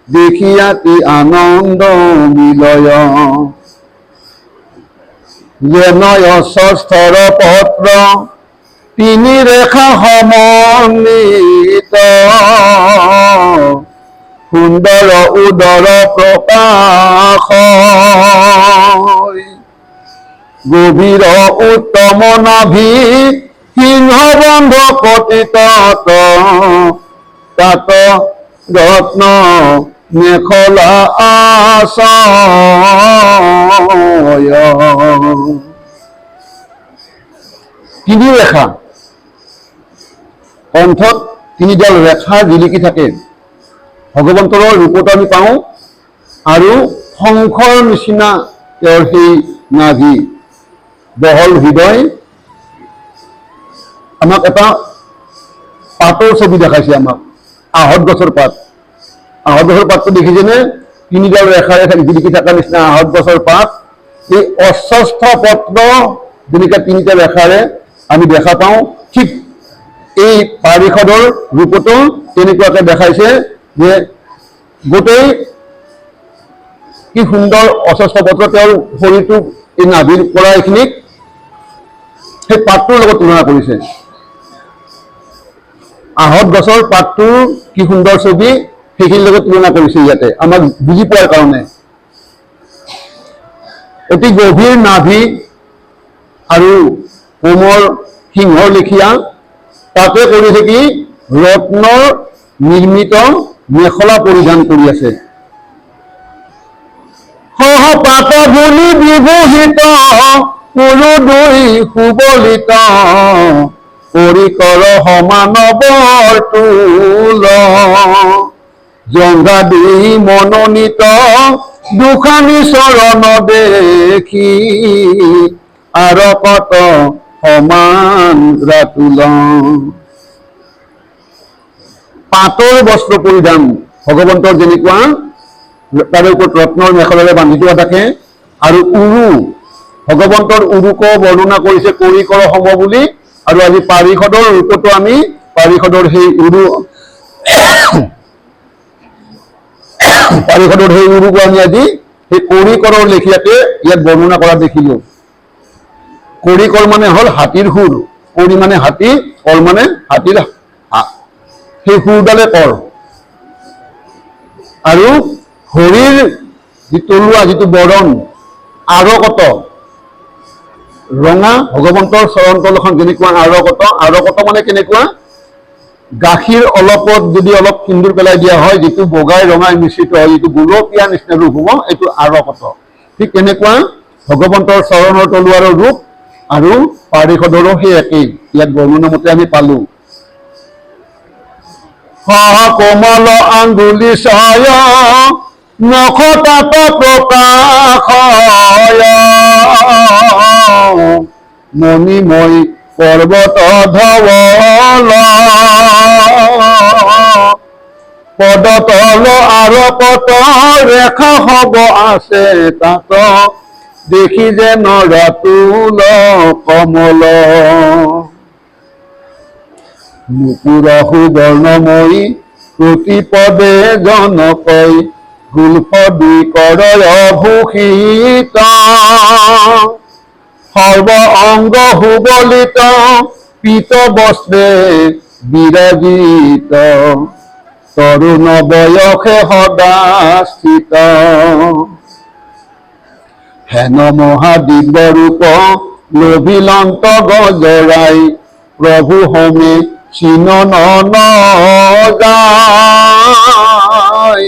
দেখিয়াতি আনন্দ মিলয়, যেনয় ষষ্ঠৰ পত্ৰ তিনি ৰেখা সমন্বিত, সুন্দৰ উদৰ প্ৰকাশ, গভীৰ উত্তম নাভি সিংহ বন্ধ পতিত তাত ৰত্ন মেখলা আশয়। তিনি ৰেখা, কণ্ঠত তিনিডাল ৰেখা জিলিকি থাকে। ভগৱন্তৰ ৰূপত আমি পাওঁ আৰু শংখৰ নিচিনা তেওঁৰ সেই নাভি, বহল হৃদয়। আমাক এটা পাতৰ ছবি দেখাইছে, আমাক আহঁত গছৰ পাত। আহঁত গছৰ পাতটো দেখিছেনে? তিনিডাল ৰেখাৰে জিলিকি থকা নিচিনা আহঁত গছৰ পাত। এই অস্বস্থ পত্ৰ যেনেকৈ তিনিটা ৰেখাৰে আমি দেখা পাওঁ, ঠিক এই পাৰিষদৰ ৰূপতো তেনেকুৱাকে দেখাইছে যে গোটেই কি সুন্দৰ অস্বস্থ পত্ৰ, তেওঁৰ শৰীৰটো এই নাভিৰ পৰা এইখিনিক সেই পাতটোৰ লগত তুলনা কৰিছে। আহঁত গছৰ পাতটোৰ কি সুন্দৰ ছবি, সেইখিনিৰ লগত তুলনা কৰিছে ইয়াতে আমাক বুজি পোৱাৰ কাৰণে। অতি গভীৰ নাভি আৰু কোমৰ সিংহৰ লেখীয়া, তাতে কৰি থাকি ৰত্নৰ নিৰ্মিত মেখলা পৰিধান কৰি আছে। সহ পাত বুলি বিভূষিত পুৰু দুই সুবলিত পৰিকৰ সমান বৰতুল জংঘা দি মনোনীত দুখানি চৰণ দেখি আৰকত সমান ৰাতুল। পাতৰ বস্ত্ৰ পৰিধান ভগৱন্তৰ যেনেকুৱা, তাৰে ওপৰত ৰত্নৰ মেখলাৰে বান্ধি থোৱা থাকে। আৰু উৰু, ভগৱন্তৰ উৰুকো বৰ্ণনা কৰিছে কৰিকৰ সম বুলি। আৰু আজি পাৰিষদৰ ৰূপতো আমি পাৰিষদৰ সেই উৰুকো আমি আজি সেই কৰিকৰৰ লেখীয়াকে ইয়াত বৰ্ণনা কৰা দেখিলো। কৰিকৰ মানে হ'ল হাতীৰ সুৰ, কৰি মানে হাতী, কৰ মানে হাতীৰ সেই সুৰডালে কৰ। আৰু হৰিৰ যি তলুৱা, যিটো বৰণ আৰকত ৰঙা, ভগৱন্তৰ চৰণ তলখন যেনেকুৱা আৰকত। আৰকত মানে কেনেকুৱা? গাখীৰ অলপত যদি অলপ সিন্দুৰ পেলাই দিয়া হয়, যিটো বগাই ৰঙাই মিশ্ৰিত হয়, যিটো গোলপীয়া নিচিনা ৰূপ হ'ব, এইটো আৰকত। ঠিক তেনেকুৱা ভগৱন্তৰ চৰণৰ তলুৱাৰৰ ৰূপ আৰু পাৰিষদৰো সেই একেই, ইয়াত বৰ্ণনা মতে আমি পালো। কোমল আঙ্গুলি ছয় নখ তাপ প্ৰকাশয় মণিময় পৰ্বত ধৱল পদতল আৰপত ৰেখা হব আছে তাত দেখি যেন ৰাতুল কমল নুপুৰ সুবৰ্ণময়ী প্ৰতিপদে জনকৈ গুল্ফ দুইকৰ ভূষিত সৰ্ব অংগ সুবলিত পীত বস্ত্ৰে বিৰাজিত তৰুণ বয়সে সদা স্থিত হেন মহাদিব্য ৰূপ লোভিলন্ত গজৰাই প্ৰভু হোমে চিনন যায়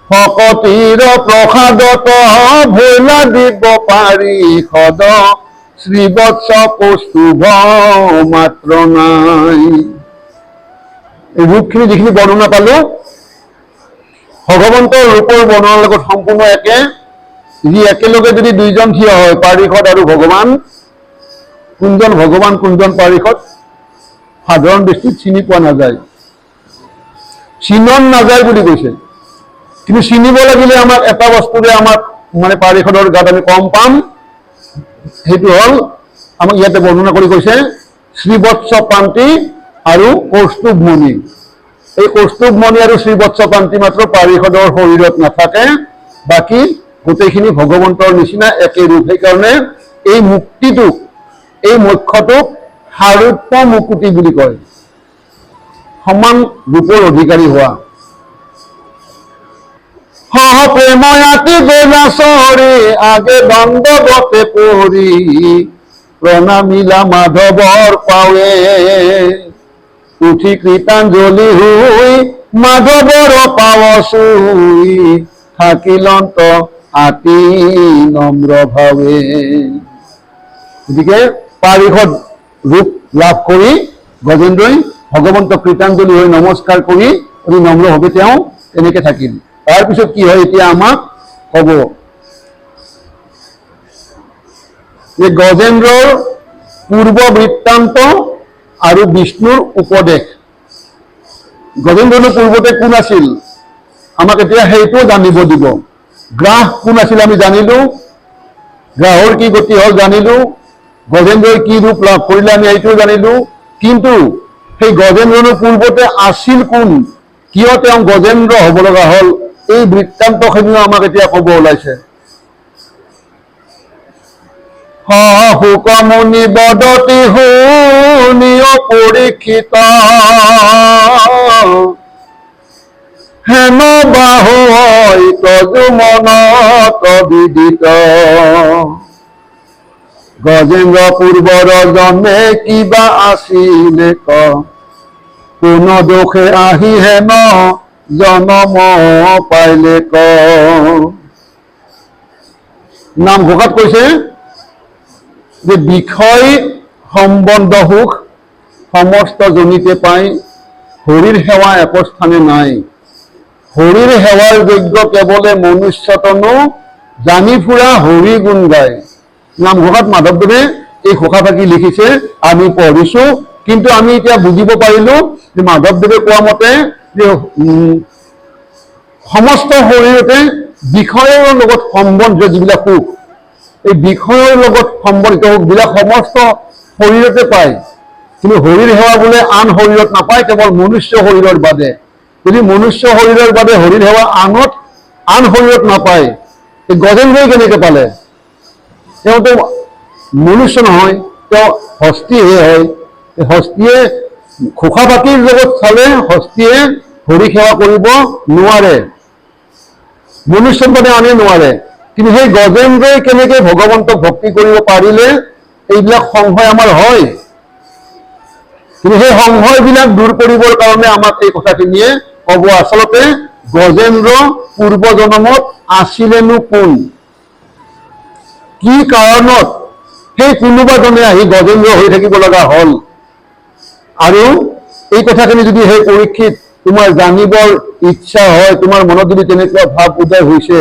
ভকতিৰ প্ৰসাদত ভোলা দিব পাৰিষদ শ্ৰীবৎস কৌস্তুভ মাত্ৰ নাই। এই ৰূপখিনি যিখিনি বৰ্ণনা পালো, ভগৱন্তৰ ৰূপৰ বৰ্ণনাৰ লগত সম্পূৰ্ণ একে। যি একেলগে যদি দুইজন থিয় হয়, পাৰিষদ আৰু ভগৱান, কোনজন ভগৱান কোনজন পাৰিষদ সাধাৰণ দৃষ্টিত চিনি পোৱা নাযায়, চিনন নাযায় বুলি কৈছে। কিন্তু চিনিব লাগিলে আমাক এটা বস্তুৰে আমাক মানে পাৰিষদৰ গাত আমি কম পাম, সেইটো হ'ল আমাক ইয়াতে বৰ্ণনা কৰি কৈছে শ্ৰীবৎস পান্তি আৰু কৌস্তুভমণি। এই কৌস্তুভমণি আৰু শ্ৰীবৎস পান্তি মাত্ৰ পাৰিষদৰ শৰীৰত নাথাকে, বাকী গোটেইখিনি ভগৱন্তৰ নিচিনা একে ৰূপ। সেইকাৰণে এই মুক্তিটোক, এই মোক্ষটোক সাৰূপ্য মুকুতি বুলি কয়, সমান ৰূপৰ অধিকাৰী হোৱা। সহ প্ৰেময়াতি বেলাচৰে আগে দণ্ডবতে পৰি প্ৰণামিলা মাধৱৰ পাৱে উঠি কৃতাঞ্জলি হৈ মাধৱৰ পাৱ চুই থাকিলন্ত আতি নম্ৰ ভাৱে। গতিকে পাৰিষদ ৰূপ লাভ কৰি গজেন্দ্ৰই ভগৱন্তক কৃতাঞ্জলি হৈ নমস্কাৰ কৰি অতি নম্ৰভাৱে তেওঁ তেনেকে থাকিল। তাৰপিছত কি হয় এতিয়া আমাক ক'ব যে গজেন্দ্ৰৰ পূৰ্ব বৃত্তান্ত আৰু বিষ্ণুৰ উপদেশ। গজেন্দ্ৰনো পূৰ্বতে কোন আছিল আমাক এতিয়া সেইটো জানিব দিব। গ্ৰাহ কোন আছিল আমি জানিলো, গ্ৰাহৰ কি গতি হ'ল জানিলো, গজেন্দ্ৰই কি ৰূপ লাভ কৰিলে আমি এইটোও জানিলো। কিন্তু সেই গজেন্দ্ৰনো পূৰ্বতে আছিল কোন, কিয় তেওঁ গজেন্দ্ৰ হ'ব লগা হ'ল, এই বৃত্তান্তখিনিও আমাক এতিয়া ক'ব ওলাইছে। শুকমুনি বদতি শুনিও পৰীক্ষিত হেন বাহু হয় তজু মনত বিদিত। গজেন্দ্ৰ পূৰ্বৰ জন্মে কিবা আছিলে ক কোন দোষে আহি হেন জনম পাইলে ক। নামঘোষাত কৈছে যে বিষয় সম্বন্ধ সুখ সমস্ত জনিতে পাই হৰিৰ সেৱা একস্থানে নাই। হৰিৰ সেৱাৰ যোগ্য কেৱলে মনুষ্যতনো জানি ফুৰা হৰি গুণ গায়। নামঘোষাত মাধৱদেৱে এই ঘোষাফাকি লিখিছে, আমি পঢ়িছো, কিন্তু আমি এতিয়া বুজিব পাৰিলো যে মাধৱদেৱে কোৱা মতে যে সমস্ত শৰীৰতে বিষয়ৰ লগত সম্বন্ধ যিবিলাক সুখ, এই বিষয়ৰ লগত সম্বন্ধিত সুখবিলাক সমস্ত শৰীৰতে পায়, কিন্তু হৰিৰ সেৱা বোলে আন শৰীৰত নাপায়, কেৱল মনুষ্য শৰীৰৰ বাদে। যদি মনুষ্য শৰীৰৰ বাদে হৰিৰ সেৱা আন শৰীৰত নাপায়, এই গজেন্দ্ৰই কেনেকে পালে? তেওঁতো মনুষ্য নহয়, তেওঁ হস্তীহে হয়। হস্তীয়ে ঘোষাফাকিৰ লগত চালে হস্তীয়ে হৰি সেৱা কৰিব নোৱাৰে, মনুষ্যৰ বাদে আনে নোৱাৰে। কিন্তু সেই গজেন্দ্ৰই কেনেকে ভগৱন্তক ভক্তি কৰিব পাৰিলে, এইবিলাক সংশয় আমাৰ হয়। কিন্তু সেই সংশয়বিলাক দূৰ কৰিবৰ কাৰণে আমাক এই কথাখিনিয়ে ক'ব। আচলতে গজেন্দ্ৰ পূৰ্বজন্মত আছিলেনো কোন, কি কাৰণত সেই কোনোবাজনে আহি গজেন্দ্ৰ হৈ থাকিব লগা হ'ল। আৰু এই কথাখিনি যদি সেই পৰীক্ষিত তোমাৰ জানিবৰ ইচ্ছা হয়, তোমাৰ মনত যদি তেনেকুৱা ভাৱ উদয় হৈছে,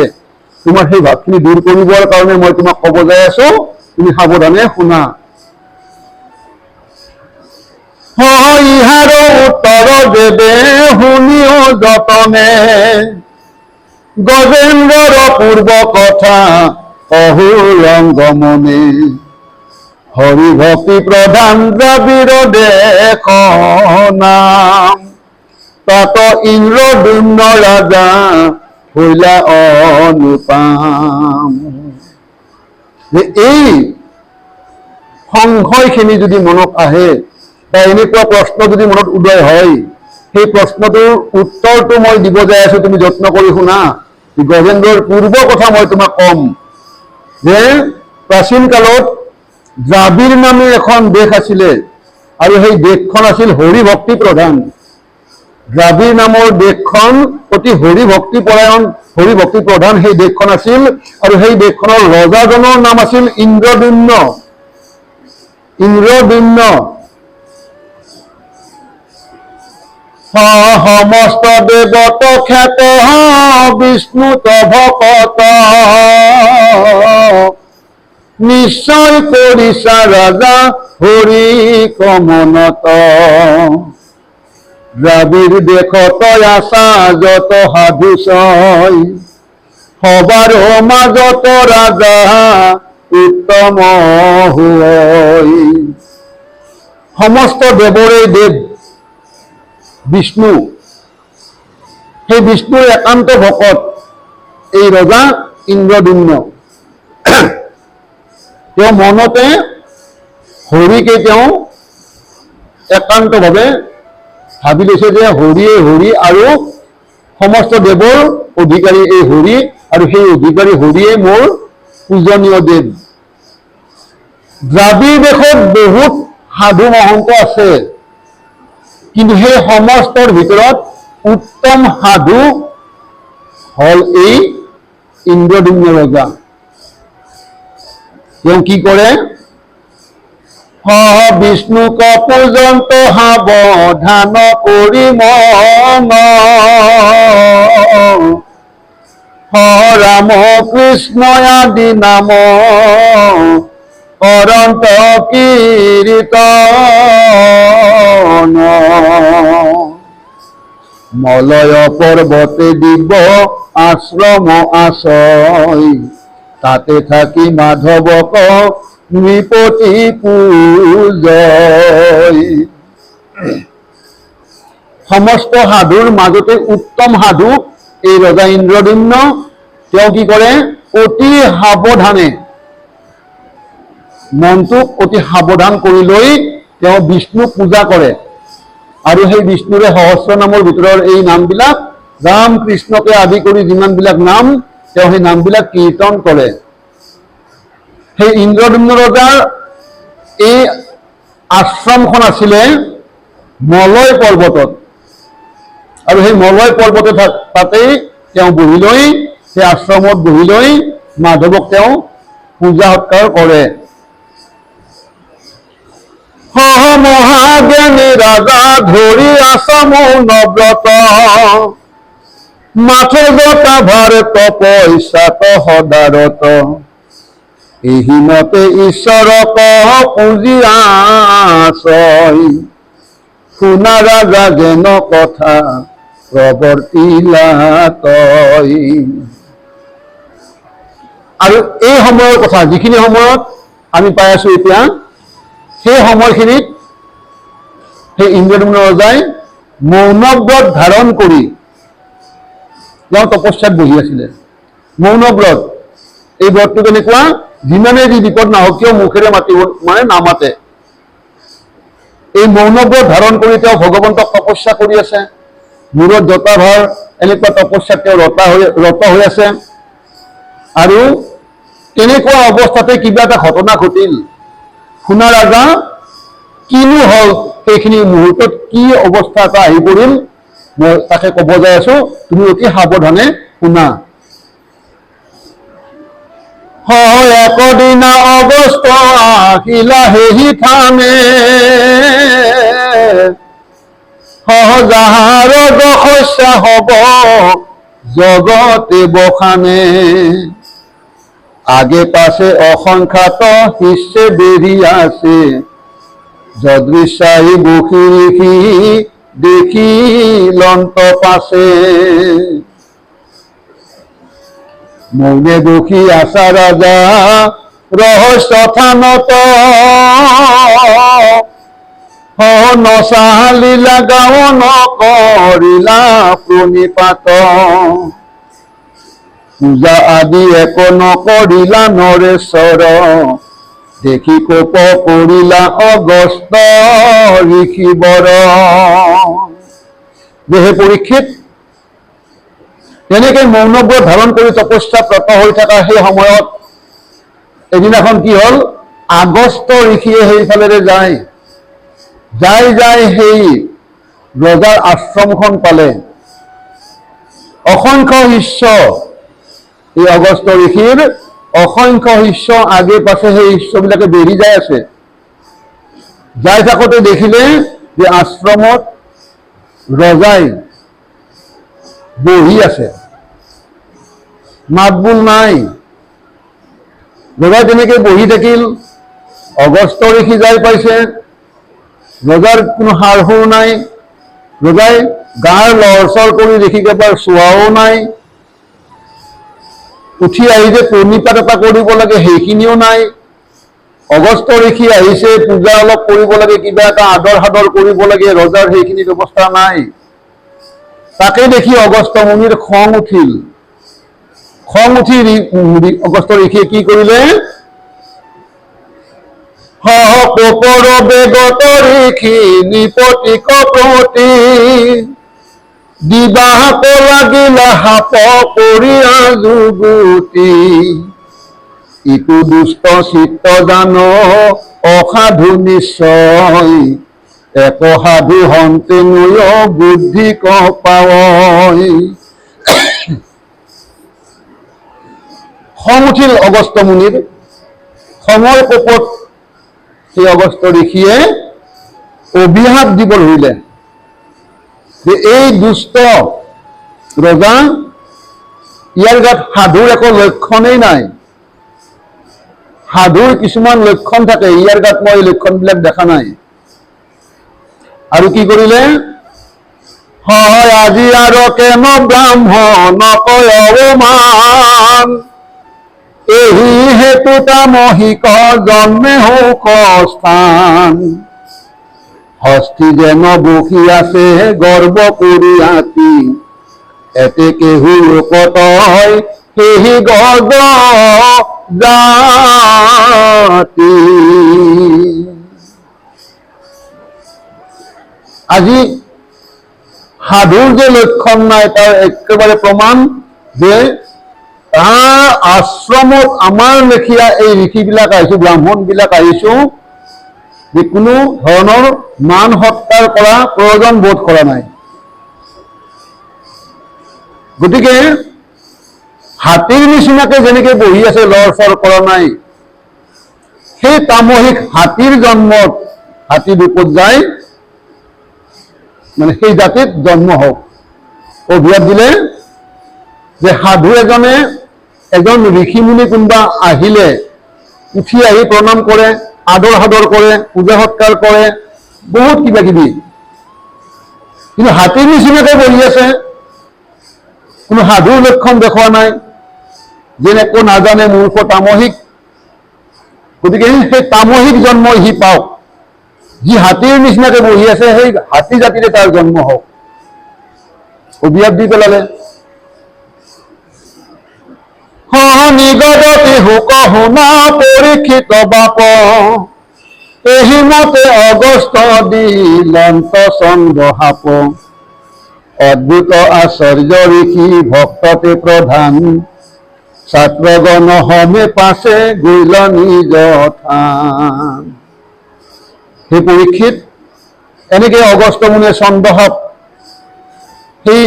তোমাৰ সেই ভাৱখিনি দূৰ কৰিবৰ কাৰণে মই তোমাক ক'ব যাই আছো, তুমি সাৱধানে শুনা। ইহাৰ উত্তৰ দেৱে শুনিও যতনে গজেন্দ্ৰৰ পূৰ্ব কথা অহুৰংগ মনে। হৰি ভক্তি প্ৰধান দ্ৰাবিড় দেশ নাম তাত ইন্দ্ৰদুম্ন ৰাজা হইলা অনুপাম। এই সংশয়খিনি যদি মনত আহে বা এনেকুৱা প্ৰশ্ন যদি মনত উদয় হয়, সেই প্ৰশ্নটোৰ উত্তৰটো মই দিব যাই আছো, তুমি যত্ন কৰি শুনা। গজেন্দ্ৰৰ পূৰ্ব কথা মই তোমাক ক'ম যে প্ৰাচীন কালত দ্ৰাবিড় নামে এখন দেশ আছিলে, আৰু সেই দেশখন আছিল হৰি ভক্তি প্ৰধান। দ্ৰাবিড় নামৰ দেশখন অতি হৰি ভক্তি পৰায়ণ, হৰি ভক্তি প্ৰধান সেই দেশখন আছিল। আৰু সেই দেশখনৰ ৰজাজনৰ নাম আছিল ইন্দ্ৰদুম্ন। ইন্দ্ৰদুম্ন সমস্ত দেৱত খ্যাত বিষ্ণুত ভকত নিশ্চয় কৰিছা ৰাজা হৰি কমনত। দ্ৰাবিড় দেশত আছা যত সাধু ছয় সবাৰ মাজত ৰাজা উত্তম হয়। সমস্ত দেৱৰে দেৱ বিষ্ণু, সেই বিষ্ণুৰ একান্ত ভকত এই ৰজা ইন্দ্ৰদুম্ন। তেওঁ মনতে হৰিকে তেওঁ একান্তভাৱে ভাবি লৈছে যে হৰিয়ে হৰি আৰু সমস্ত দেৱৰ অধিকাৰী এই হৰি, আৰু সেই অধিকাৰী হৰিয়ে মোৰ পূজনীয় দেৱ। দ্ৰাবিড় দেশত বহুত সাধু মহন্ত আছে, কিন্তু সেই সমস্তৰ ভিতৰত উত্তম সাধু হল এই ইন্দ্ৰদ্যুম্ন ৰজা। তেওঁ কি কৰে? বিষ্ণুক পৰ্যন্ত সাৱধান কৰি মন, ৰাম কৃষ্ণ আদি নাম অনন্ত কীৰ্তন। মলয় পৰ্বতে দিব আশ্ৰম আশ্ৰয়, তাতে থাকি মাধৱক নৃপতি পূজয়। সমস্ত সাধুৰ মাজতে উত্তম সাধু এই ৰজা ইন্দ্ৰদ্যুম্ন। তেওঁ কি কৰে? অতি সাৱধানে, মনটোক অতি সাৱধান কৰি লৈ তেওঁ বিষ্ণুক পূজা কৰে, আৰু সেই বিষ্ণুৰে সহস্ৰ নামৰ ভিতৰৰ এই নামবিলাক ৰাম কৃষ্ণকে আদি কৰি যিমানবিলাক নাম, তেওঁ সেই নামবিলাক কীৰ্তন কৰে। সেই ইন্দ্ৰদ্যুম্ন ৰজাৰ এই আশ্ৰমখন আছিলে মলয় পৰ্বতত, আৰু সেই মলয় পৰ্বতে তাতেই তেওঁ বহি লৈ, সেই আশ্ৰমত বহি লৈ মাধৱক তেওঁ পূজা সৎকাৰ কৰে। মহাজ্ঞানী ৰাজা ধৰি আছাম নব্ৰত, মাথৰ গতা ভাৰত পইচাত সদাৰত, এহিমতে ঈশ্বৰক পুজি আছয়, শুনা ৰাজা যেন কথা প্ৰৱৰ্তিলা তই। আৰু এই সময়ৰ কথা, যিখিনি সময়ত আমি পাই আছো এতিয়া, সেই সময়খিনিত সেই ইন্দ্ৰদ্যুম্ন ৰজাই মৌনব্ৰত ধাৰণ কৰি তেওঁ তপস্যাত বহি আছিলে। মৌনব্ৰত, এই ব্ৰতটো কেনেকুৱা? যিমানে যি বিপদ নাহক কিয় মুখেৰে মাতিব, মানে নামাতে। এই মৌনব্ৰত ধাৰণ কৰি তেওঁ ভগৱন্তক তপস্যা কৰি আছে। মূৰত জটাভাৰ, এনেকুৱা তপস্যাত তেওঁ ৰত হৈ আছে। আৰু তেনেকুৱা অৱস্থাতে কিবা এটা ঘটনা ঘটিল। শুনা ৰাজা, কিনো হল সেইখিনি মুহূৰ্তত, কি অৱস্থা এটা আহি পৰিল, মই তাকে ক'ব যাই আছো, তুমি অতি সাৱধানে শুনা। একদিনা অগস্ত আহিলা সেহি থানে, যাহাৰ শস্যা হব জগতে বখানে, আগে পাছে অসংখ্যাত শিষ্যে বেৰি আছে, যদৃশ্যাই বসি ঋষি দেখি লন্ত পাছে, মৌনে বসি আছা ৰাজা ৰহস্য থানত, নচালিলা গাঁও নকৰিলা প্ৰণিপাত, পূজা আদি এক নকৰিলা নৰেশ্বৰ, দেখি কোপ কৰিলা অগস্ত ঋষিবৰ। যে হে পৰীক্ষিত, তেনেকে মৌনব্ৰত ধাৰণ কৰি তপস্যাত ৰত হৈ থকা সেই সময়ত এদিনাখন কি হল? আগস্ত ঋষিয়ে সেইফালেৰে যায় সেই ৰজাৰ আশ্ৰমখন পালে। অসংখ্য শিষ্য, এই অগস্ত ঋষিৰ অসংখ্য শিষ্য আগে পাছে সেই শিষ্যবিলাকে বেৰি যাই আছে। যাই থাকোঁতে দেখিলে যে আশ্ৰমত ৰজাই বহি আছে, মাতবোল নাই। ৰজাই তেনেকে বহি থাকিল। অগস্ত ঋষি যাই পাইছে, ৰজাৰ কোনো সাৰ সুৰ নাই। ৰজাই গাৰ লৰচৰ কৰি দেখি এবাৰ চোৱাও নাই। উঠি আহি যে প্ৰণিপাত এটা কৰিব লাগে সেইখিনিও নাই। অগস্ত ঋষি আহিছে, পূজা অলপ কৰিব লাগে, কিবা এটা আদৰ সাদৰ কৰিব লাগে, ৰজাৰ সেইখিনি ব্যৱস্থা নাই। তাকে দেখি অগস্ত মুনিৰ খং উঠিল। খং উঠি অগস্ত ঋষিয়ে কি কৰিলে? কোপৰ বেগত ঋষি নিপতিক প্ৰতি, দিবাহক লাগিলা সাপ কৰি যুগুতি, ইটো দুষ্ট চিত্ত জান অসাধু নিশ্চয় এক সাধু হন্তে নয় বুদ্ধি পাৱই। খং উঠিল অগস্ত্য মুনিৰ। খঙৰ কোপত সেই অগস্ত্য ঋষিয়ে অভিশাপ দিব ধৰিলে যে এই দুষ্ট ৰজা, ইয়াৰ গাত সাধুৰ একো লক্ষণেই নাই। সাধুৰ কিছুমান লক্ষণ থাকে, ইয়াৰ গাত মই লক্ষণবিলাক দেখা নাই। আৰু কি কৰিলে? হয় আজি আৰু কেন ব্ৰাহ্মণ কয় অৱমান, এই হেতু তামহিক জন্মে সুখ স্থান। হস্তি যেন বসি আছে গৰ্ব কৰি আতি, এতে কেহু লোকতয় সেহি গজ জাতি। আজি সাধুৰ যে লক্ষণ নাই তাৰ একেবাৰে প্ৰমাণ যে তাৰ আশ্ৰমত আমাৰ লেখীয়া এই ঋষিবিলাক আহিছো, ব্ৰাহ্মণবিলাক আহিছো, যে কোনো ধৰণৰ মান সৎকাৰ কৰা প্ৰয়োজন বোধ কৰা নাই। গতিকে হাতীৰ নিচিনাকে যেনেকে বহি আছে লৰচৰ কৰা নাই, সেই তামহিক হাতীৰ জন্মত হাতী ৰূপত যায় মানে সেই জাতিত জন্ম হওক। অভিশাপ দিলে যে সাধু এজনে এজন ঋষি মুনি কোনোবা আহিলে উঠি আহি প্ৰণাম কৰে, আদৰ সাদৰ কৰে, পূজা সৎকাৰ কৰে, বহুত কিবা কিবি। কিন্তু হাতীৰ নিচিনাকে বহি আছে, কোনো সাধুৰ লক্ষণ দেখুওৱা নাই, যেন একো নাজানে মূৰ্খ তামহিক। গতিকে সেই তামহিক জন্ম সি পাওক, যি হাতীৰ নিচিনাকে বহি আছে সেই হাতী জাতিৰে তাৰ জন্ম হওক। অভিশাপ দি পেলালে। নিগদতি হুক শুনা পৰীক্ষিত বাপ, এই মতে অগস্ত দিলন্ত চন্দ্ৰ সাপ। অদ্ভুত আশ্চৰ্য ঋষি ভক্ততে প্ৰধান, ছাত্ৰগণ সমে পাছে গৈল নিজ থান। সেই পৰীক্ষিত এনেকে অগস্ত্য মুনিয়ে চন্দ্ৰসাপ, সেই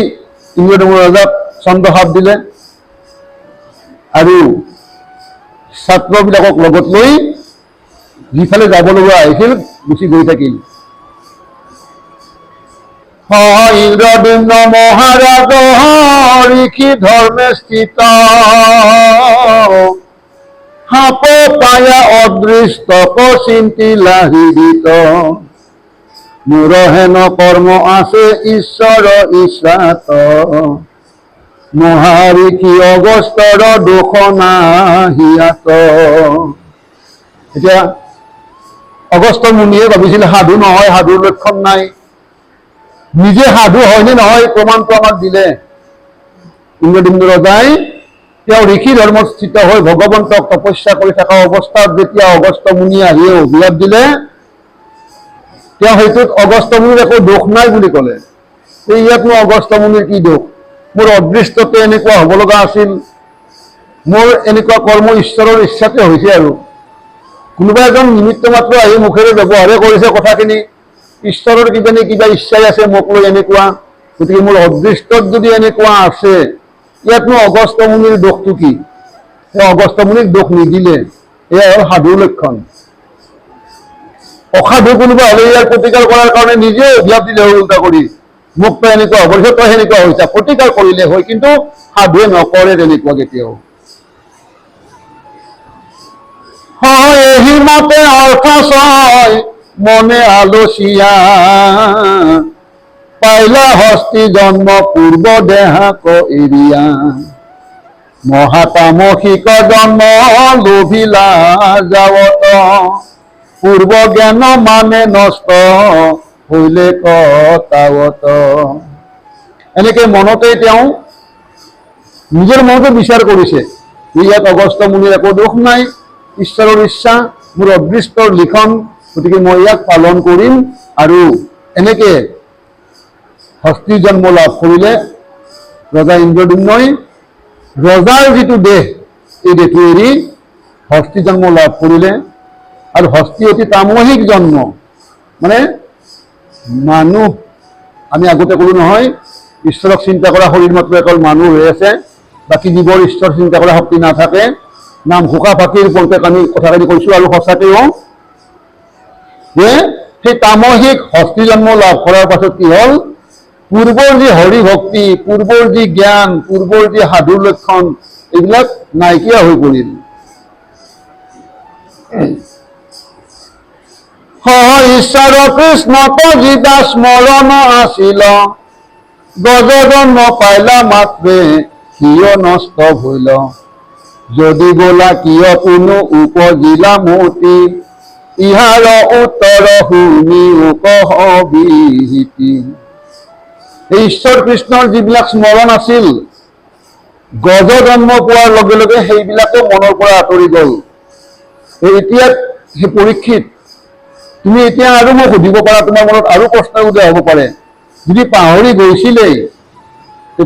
ইন্দ্ৰদেৱৰ ৰজাক চন্দ্ৰসাপ দিলে আৰু ছাত্ৰবিলাকক লগত লৈ যিফালে যাব লগা আহিছিল গুচি গৈ থাকিল। ইন্দ্ৰদুম্ন মহাৰাজ ঋষি ধৰ্মে স্থিত, সাপ পায়া অদৃষ্ট চিন্তিলা হৃদিত। মোৰ হেন কৰ্ম আছে ঈশ্বৰ ইচ্ছাত, মহাঋষি অগস্ত্যৰ দোষ নাহিয়াত। এতিয়া অগস্ত্য মুনিয়ে ভাবিছিল সাধু নহয়, সাধুৰ লক্ষণ নাই। নিজে সাধু হয়নে নহয় প্ৰমাণটো আমাক দিলে। ইন্দ্ৰদুম্ন ৰজাই তেওঁ ঋষি ধৰ্মত স্থিত হৈ ভগৱন্তক তপস্যা কৰি থকা অৱস্থাত যেতিয়া অগস্ত্য মুনি আহিয়ে অভিশাপ দিলে, তেওঁ সেইটোত অগস্ত্য মুনিৰ একো দোষ নাই বুলি ক'লে। ইয়াতনো অগস্ত্য মুনিৰ কি দোষ? মোৰ অদৃষ্টতে এনেকুৱা হ'ব লগা আছিল, মোৰ এনেকুৱা কৰ্ম ঈশ্বৰৰ ইচ্ছাতে হৈছে। আৰু কোনোবা এজন নিমিত্ত মাত্ৰ আহি মুখেৰে ব্যৱহাৰে কৰিছে কথাখিনি, ঈশ্বৰৰ কিজানি কিবা ইচ্ছাই আছে মোক লৈ এনেকুৱা। গতিকে মোৰ অদৃষ্টত যদি এনেকুৱা আছে, ইয়াতনো অগস্ত্য মুনিৰ দোষটো কি? সেই অগস্ত্য মুনিক দোষ নিদিলে। এয়া হ'ল সাধুৰ লক্ষণ। অসাধু কোনোবা হ'লে ইয়াৰ প্ৰতিকাৰ কৰাৰ কাৰণে নিজে অভিশাপ দিলে হয় উল্টা কৰি, মোক তই এনেকুৱা হ'ব দিছ, তই সেনেকুৱা হৈছা, প্ৰতিকাৰ কৰিলে হয়। কিন্তু সাধুৱে নকৰে তেনেকুৱা কেতিয়াও। এহি মতে অৰ্থ ছয় মনে আলসিয়া, পাইলা হস্তি জন্ম পূৰ্ব দেহাক এৰিয়া। মহাতামসিক জন্ম লোভিলা যাৱত, পূৰ্ব জ্ঞান মানে নষ্ট হইলে কতাৱত। এনেকে মনতে তেওঁ নিজৰ মনতে বিচাৰ কৰিছে, ইয়াত অগস্ত্য মুনিৰ একো দোষ নাই, ঈশ্বৰৰ ইচ্ছা, মোৰ অদৃষ্টৰ লিখন, গতিকে মই ইয়াক পালন কৰিম। আৰু এনেকে হস্তি জন্ম লাভ কৰিলে ৰজা ইন্দ্ৰদুম্নই ৰজাৰ যিটো দেহ, এই দেহটো এৰি হস্তি জন্ম লাভ কৰিলে আৰু হস্তি অতি তামসিক জন্ম মানে মানুহ আমি আগতে ক'লো নহয় ঈশ্বৰক চিন্তা কৰা শৰীৰ মাত্ৰ অকল মানুহ হৈ আছে বাকী জীৱৰ ঈশ্বৰ চিন্তা কৰা শক্তি নাথাকে নাম ঘোষা ফাঁকিৰ ওপৰতে আমি কথাখিনি কৈছোঁ আৰু সঁচাকৈও যে সেই তামসিক হস্তি জন্ম লাভ কৰাৰ পাছত কি হ'ল পূৰ্বৰ যি হৰি ভক্তি পূৰ্বৰ যি জ্ঞান পূৰ্বৰ যি সাধুৰ লক্ষণ এইবিলাক নাইকিয়া হৈ পৰিল ঈশ্বৰ কৃষ্ণত যিদা স্মৰণ আছিল গজ জন্ম পাইলা মাত্ৰে কিয় নষ্ট হইল যদি বোলা কিয় কোনো উপজিলা মতি ইহাৰ উত্তৰ শুনি কহবিহিতি ঈশ্বৰ কৃষ্ণৰ যিবিলাক স্মৰণ আছিল গজ জন্ম পোৱাৰ লগে লগে সেইবিলাকো মনৰ পৰা আঁতৰি গ'ল এতিয়া সেই পৰীক্ষিত তুমি এতিয়া আৰু মোক সুধিব পাৰা তোমাৰ মনত আৰু প্ৰশ্ন উদয় হ'ব পাৰে যদি পাহৰি গৈছিলেই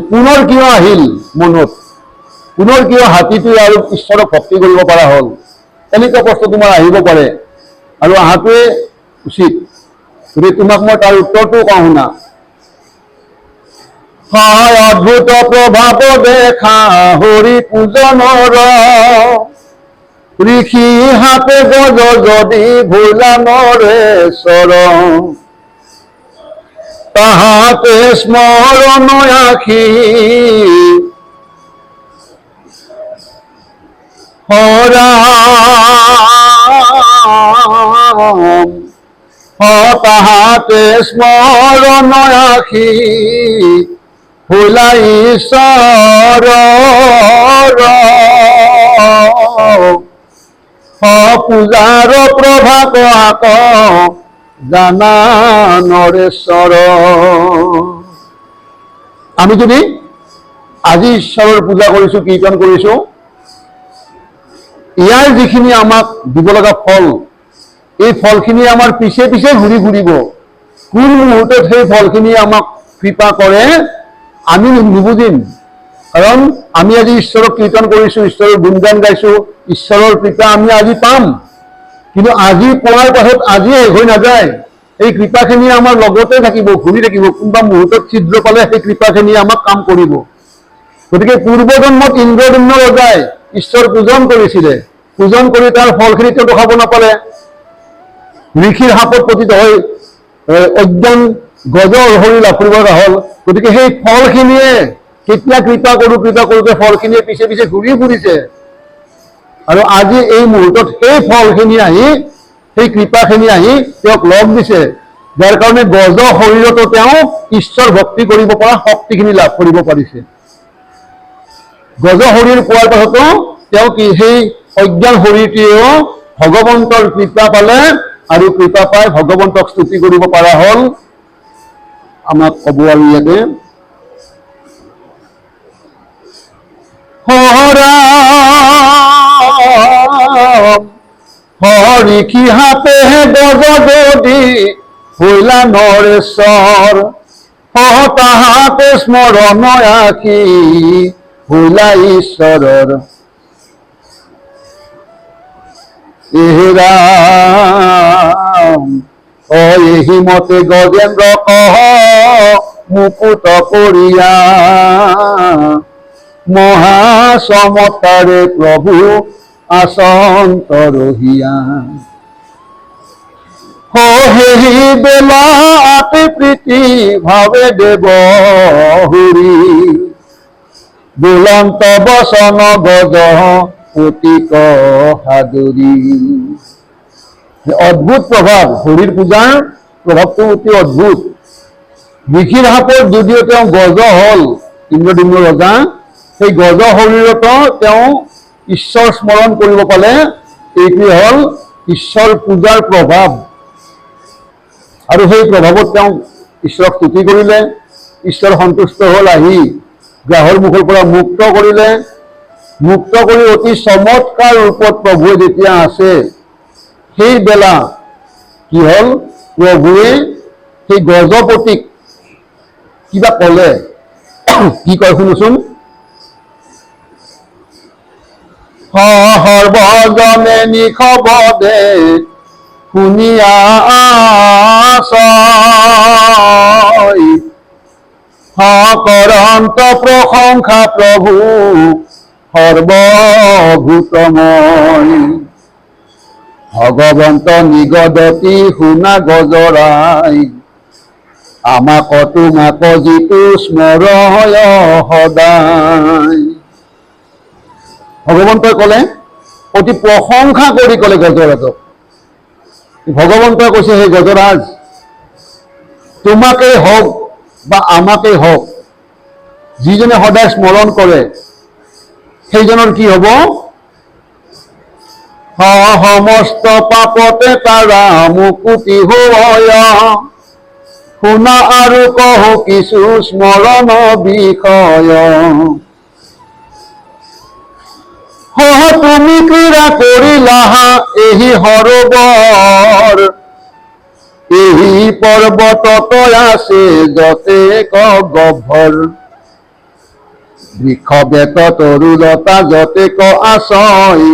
পুনৰ কিয় আহিল মনত পুনৰ কিয় হাতীটোৱে আৰু ঈশ্বৰক ভক্তি কৰিব পৰা হ'ল এনেকুৱা প্ৰশ্ন তোমাৰ আহিব পাৰে আৰু অহাটোৱে উচিত গতিকে তোমাক মই তাৰ উত্তৰটো কওঁ শুনা অদ্ভুত প্ৰভাৱ দেখা হৰি পূজনৰ ঋষি হাতে গজ যদি ভোলা নৰেশ্বৰ তাহাতে স্মৰণ আখি হৰাম তাহাতে স্মৰণ আখি ভোলা ঈশ্বৰ পূজাৰ প্ৰভাৱ আক জানা নৰেশ্বৰ আমি যদি আজি ঈশ্বৰৰ পূজা কৰিছো কীৰ্তন কৰিছো ইয়াৰ যিখিনি আমাক দিব লগা ফল এই ফলখিনি আমাৰ পিছে পিছে ঘূৰি ঘূৰিব কোন মুহূৰ্তত সেই ফলখিনি আমাক কৃপা কৰে আমি নুবুজিম কাৰণ আমি আজি ঈশ্বৰক কীৰ্তন কৰিছো ঈশ্বৰৰ গুণগান গাইছো ঈশ্বৰৰ কৃপা আমি আজি পাম কিন্তু আজি পোৱাৰ পাছত আজি শেষ হৈ নাযায় এই কৃপাখিনি আমাৰ লগতে থাকিব ঘূৰি থাকিব কোনোবা মুহূৰ্তত ছিদ্ৰ পালে সেই কৃপাখিনি আমাক কাম কৰিব গতিকে পূৰ্বজন্মত ইন্দ্ৰদম্ন ৰজাই ঈশ্বৰ পূজন কৰিছিলে পূজন কৰি তাৰ ফলখিনি তেওঁ খাব নাপালে ঋষিৰ শাপত পতিত হৈ অজ্ঞান গজৰ হৰি লাভ কৰিব লগা হ'ল গতিকে সেই ফলখিনিয়ে কেতিয়া কৃপা কৰোঁতে ফলখিনিয়ে পিছে পিছে ঘূৰি ফুৰিছে আৰু আজি এই মুহূৰ্তত সেই ফলখিনি আহি সেই কৃপাখিনি আহি তেওঁক লগ দিছে যাৰ কাৰণে গজ শৰীৰতো তেওঁ ঈশ্বৰ ভক্তি কৰিব পৰা শক্তিখিনি লাভ কৰিব পাৰিছে গজ শৰীৰ পোৱাৰ পাছতো তেওঁ কি সেই অজ্ঞান শৰীৰটিয়েও ভগৱন্তৰ কৃপা পালে আৰু কৃপা পাই ভগৱন্তক স্তুতি কৰিব পৰা হ'ল আমাক ক'ব আৰু ইয়াতে হৰি হাতে গজ যদি ভোলা নৰেশ্বৰ তাহাতে স্মৰণ আখি ভোলা ঈশ্বৰৰ এহি মতে গজেন্দ্ৰ কহ মুকুত কৰিয়া মহা চমৎকাৰে প্ৰভু আচন্ত ৰহিয়া হেহি বেলাতে প্ৰীতি ভাৱে দেৱ হৰি বুলন্ত বচন গজ অতিক সাদৰী অদ্ভুত প্ৰভাৱ হৰিৰ পূজাৰ প্ৰভাৱটো অতি অদ্ভুত ঋষিৰ শাপত যদিও তেওঁ গজ হ'ল ইন্দ্ৰদম্ন ৰজা সেই গজ শৰীৰতো তেওঁ ঈশ্বৰ স্মৰণ কৰিব পালে এইটোৱে হ'ল ঈশ্বৰ পূজাৰ প্ৰভাৱ আৰু সেই প্ৰভাৱত তেওঁ ঈশ্বৰক স্তুতি কৰিলে ঈশ্বৰ সন্তুষ্ট হ'ল আহি গ্ৰাহৰ মুখৰ পৰা মুক্ত কৰিলে মুক্ত কৰি অতি চমৎকাৰ ৰূপত প্ৰভুৱে যেতিয়া আছে সেই বেলা কি হ'ল প্ৰভুৱে সেই গজপতিক কিবা ক'লে কি কয় শুনোচোন সৰ্বজনে নিখবদে শুনিয়া আছয় কৰন্ত প্ৰশংসা প্ৰভু সৰ্বভূতময় ভগৱন্ত নিগদতি শুনা গজৰাই আমাক তোমাক যিটো স্মৰয় সদায়। ভগৱন্তই ক'লে, অতি প্ৰশংসা কৰি ক'লে গজৰাজক। ভগৱন্তই কৈছে, হে গজৰাজ, তোমাকেই হওক বা আমাকেই হওক, যিজনে সদায় স্মৰণ কৰে সেইজনৰ কি হ'ব? সমস্ত পাপতে তাৰা মুকুতি হয়। শুনা আৰু কহো কিছু স্মৰণ বিষয়। তুমি ক্ৰীড়া কৰিলা এহি সৰোবৰ, এহি পৰ্বতত আছে যতে গভৰ। বৃক্ষ বেত তৰুলতা যতে আছয়,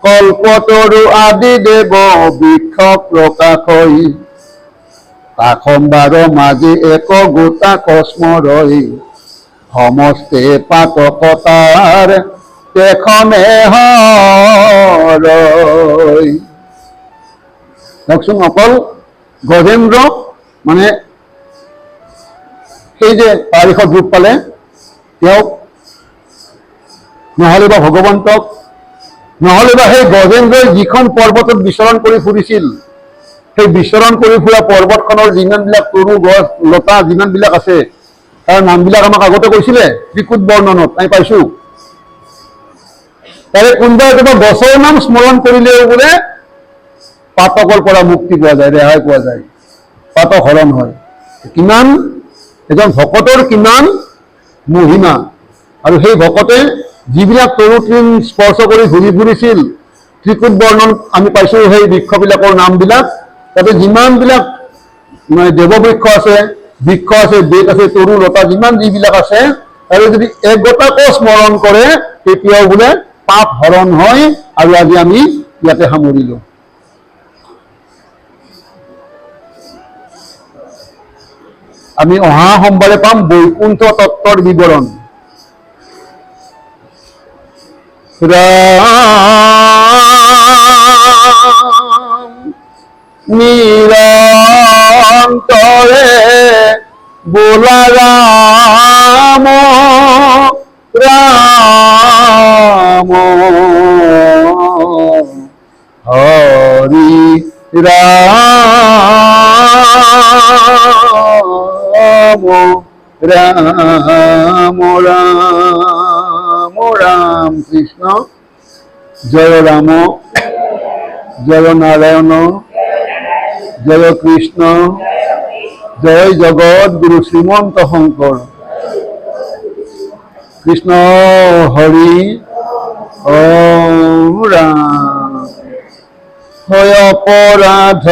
কল্পতৰু আদি দেৱ বৃক্ষ প্ৰকাশই। কাষম্বাৰ মাজে এক গোটাক স্মৰই, সমস্তে পাতকতাৰ তেখনে হৰই। চাওকচোন, অকল গজেন্দ্ৰ মানে সেই যে তাৰিখত ৰূপ পালে তেওঁক, নহ'লে বা ভগৱন্তক, নহ'লে বা সেই গজেন্দ্ৰই যিখন পৰ্বতত বিচৰণ কৰি ফুৰিছিল, সেই বিচৰণ কৰি ফুৰা পৰ্বতখনৰ যিমানবিলাক তৰু গছ লতা যিমানবিলাক আছে তাৰ নামবিলাক আমাক আগতে কৈছিলে ত্ৰিকুট বৰ্ণনত, আমি পাইছো। তাৰে কোনোবা একেবাৰে গছৰ নাম স্মৰণ কৰিলেও বোলে পাতকৰ পৰা মুক্তি পোৱা যায়, ৰেহাই পোৱা যায়, পাতক হৰণ হয়। কিমান এজন ভকতৰ কিমান মহিমা। আৰু সেই ভকতে যিবিলাক তৰু তৃণ স্পৰ্শ কৰি ঘূৰি ফুৰিছিল, ত্ৰিকুট বৰ্ণন আমি পাইছো সেই বৃক্ষবিলাকৰ নামবিলাক। তাতে যিমানবিলাক মানে দেৱবৃক্ষ আছে, বৃক্ষ আছে, বেত আছে, তৰু লতা যিমান যিবিলাক আছে, আৰু যদি এক গোটাকো স্মৰণ কৰে তেতিয়াও বোলে পাপ হৰণ হয়। আৰু আজি আমি ইয়াতে সামৰিলো। আমি অহা সোমবাৰে পাম বৈকুণ্ঠ তত্ত্বৰ বিৱৰণ। নিৰন্তৰে বোলা ৰাম ৰাম হৰি ৰাম রাম রাম রাম কৃষ্ণ। জয় রাম, জয় নারায়ণ, জয় কৃষ্ণ, জয় জগৎ গুরু শ্রীমন্ত শঙ্কর। কৃষ্ণ হরি ওম রাম। হয় অপরাধ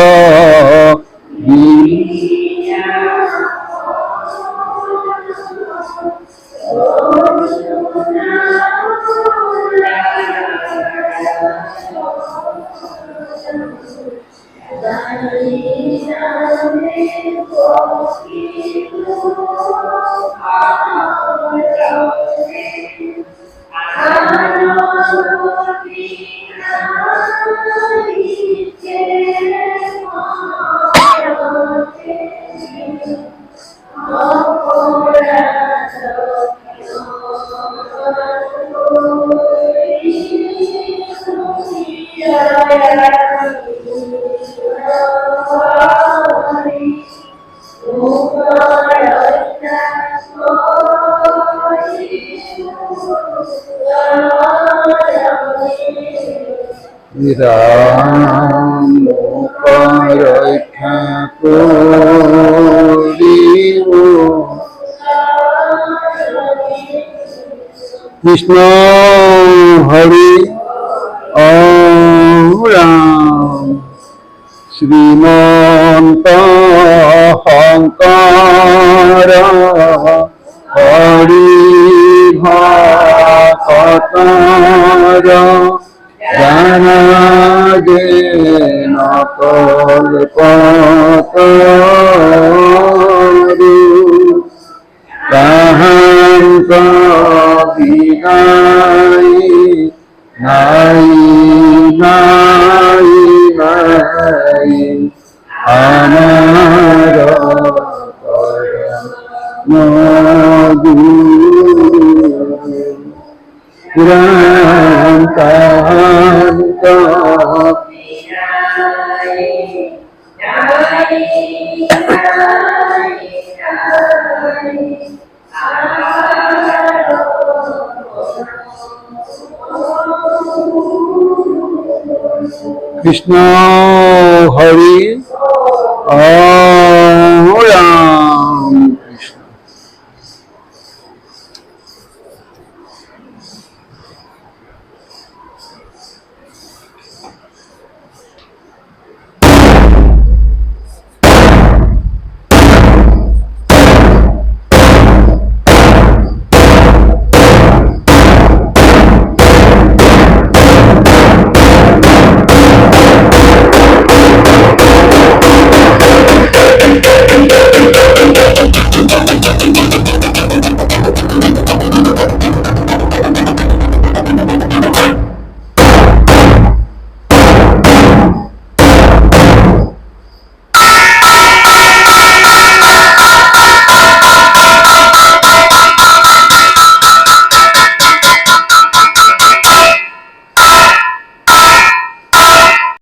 রাম রক্ষা করিব। কৃষ্ণ হরি ওম রাম। শ্রীমন্ত শঙ্কর হরি ভকতর জানাগে নকল কতরু তাহাঙ্ক বিনাই নাই নাই নাই আমার পুরাণ কান্ত কৃষ্ণ হরি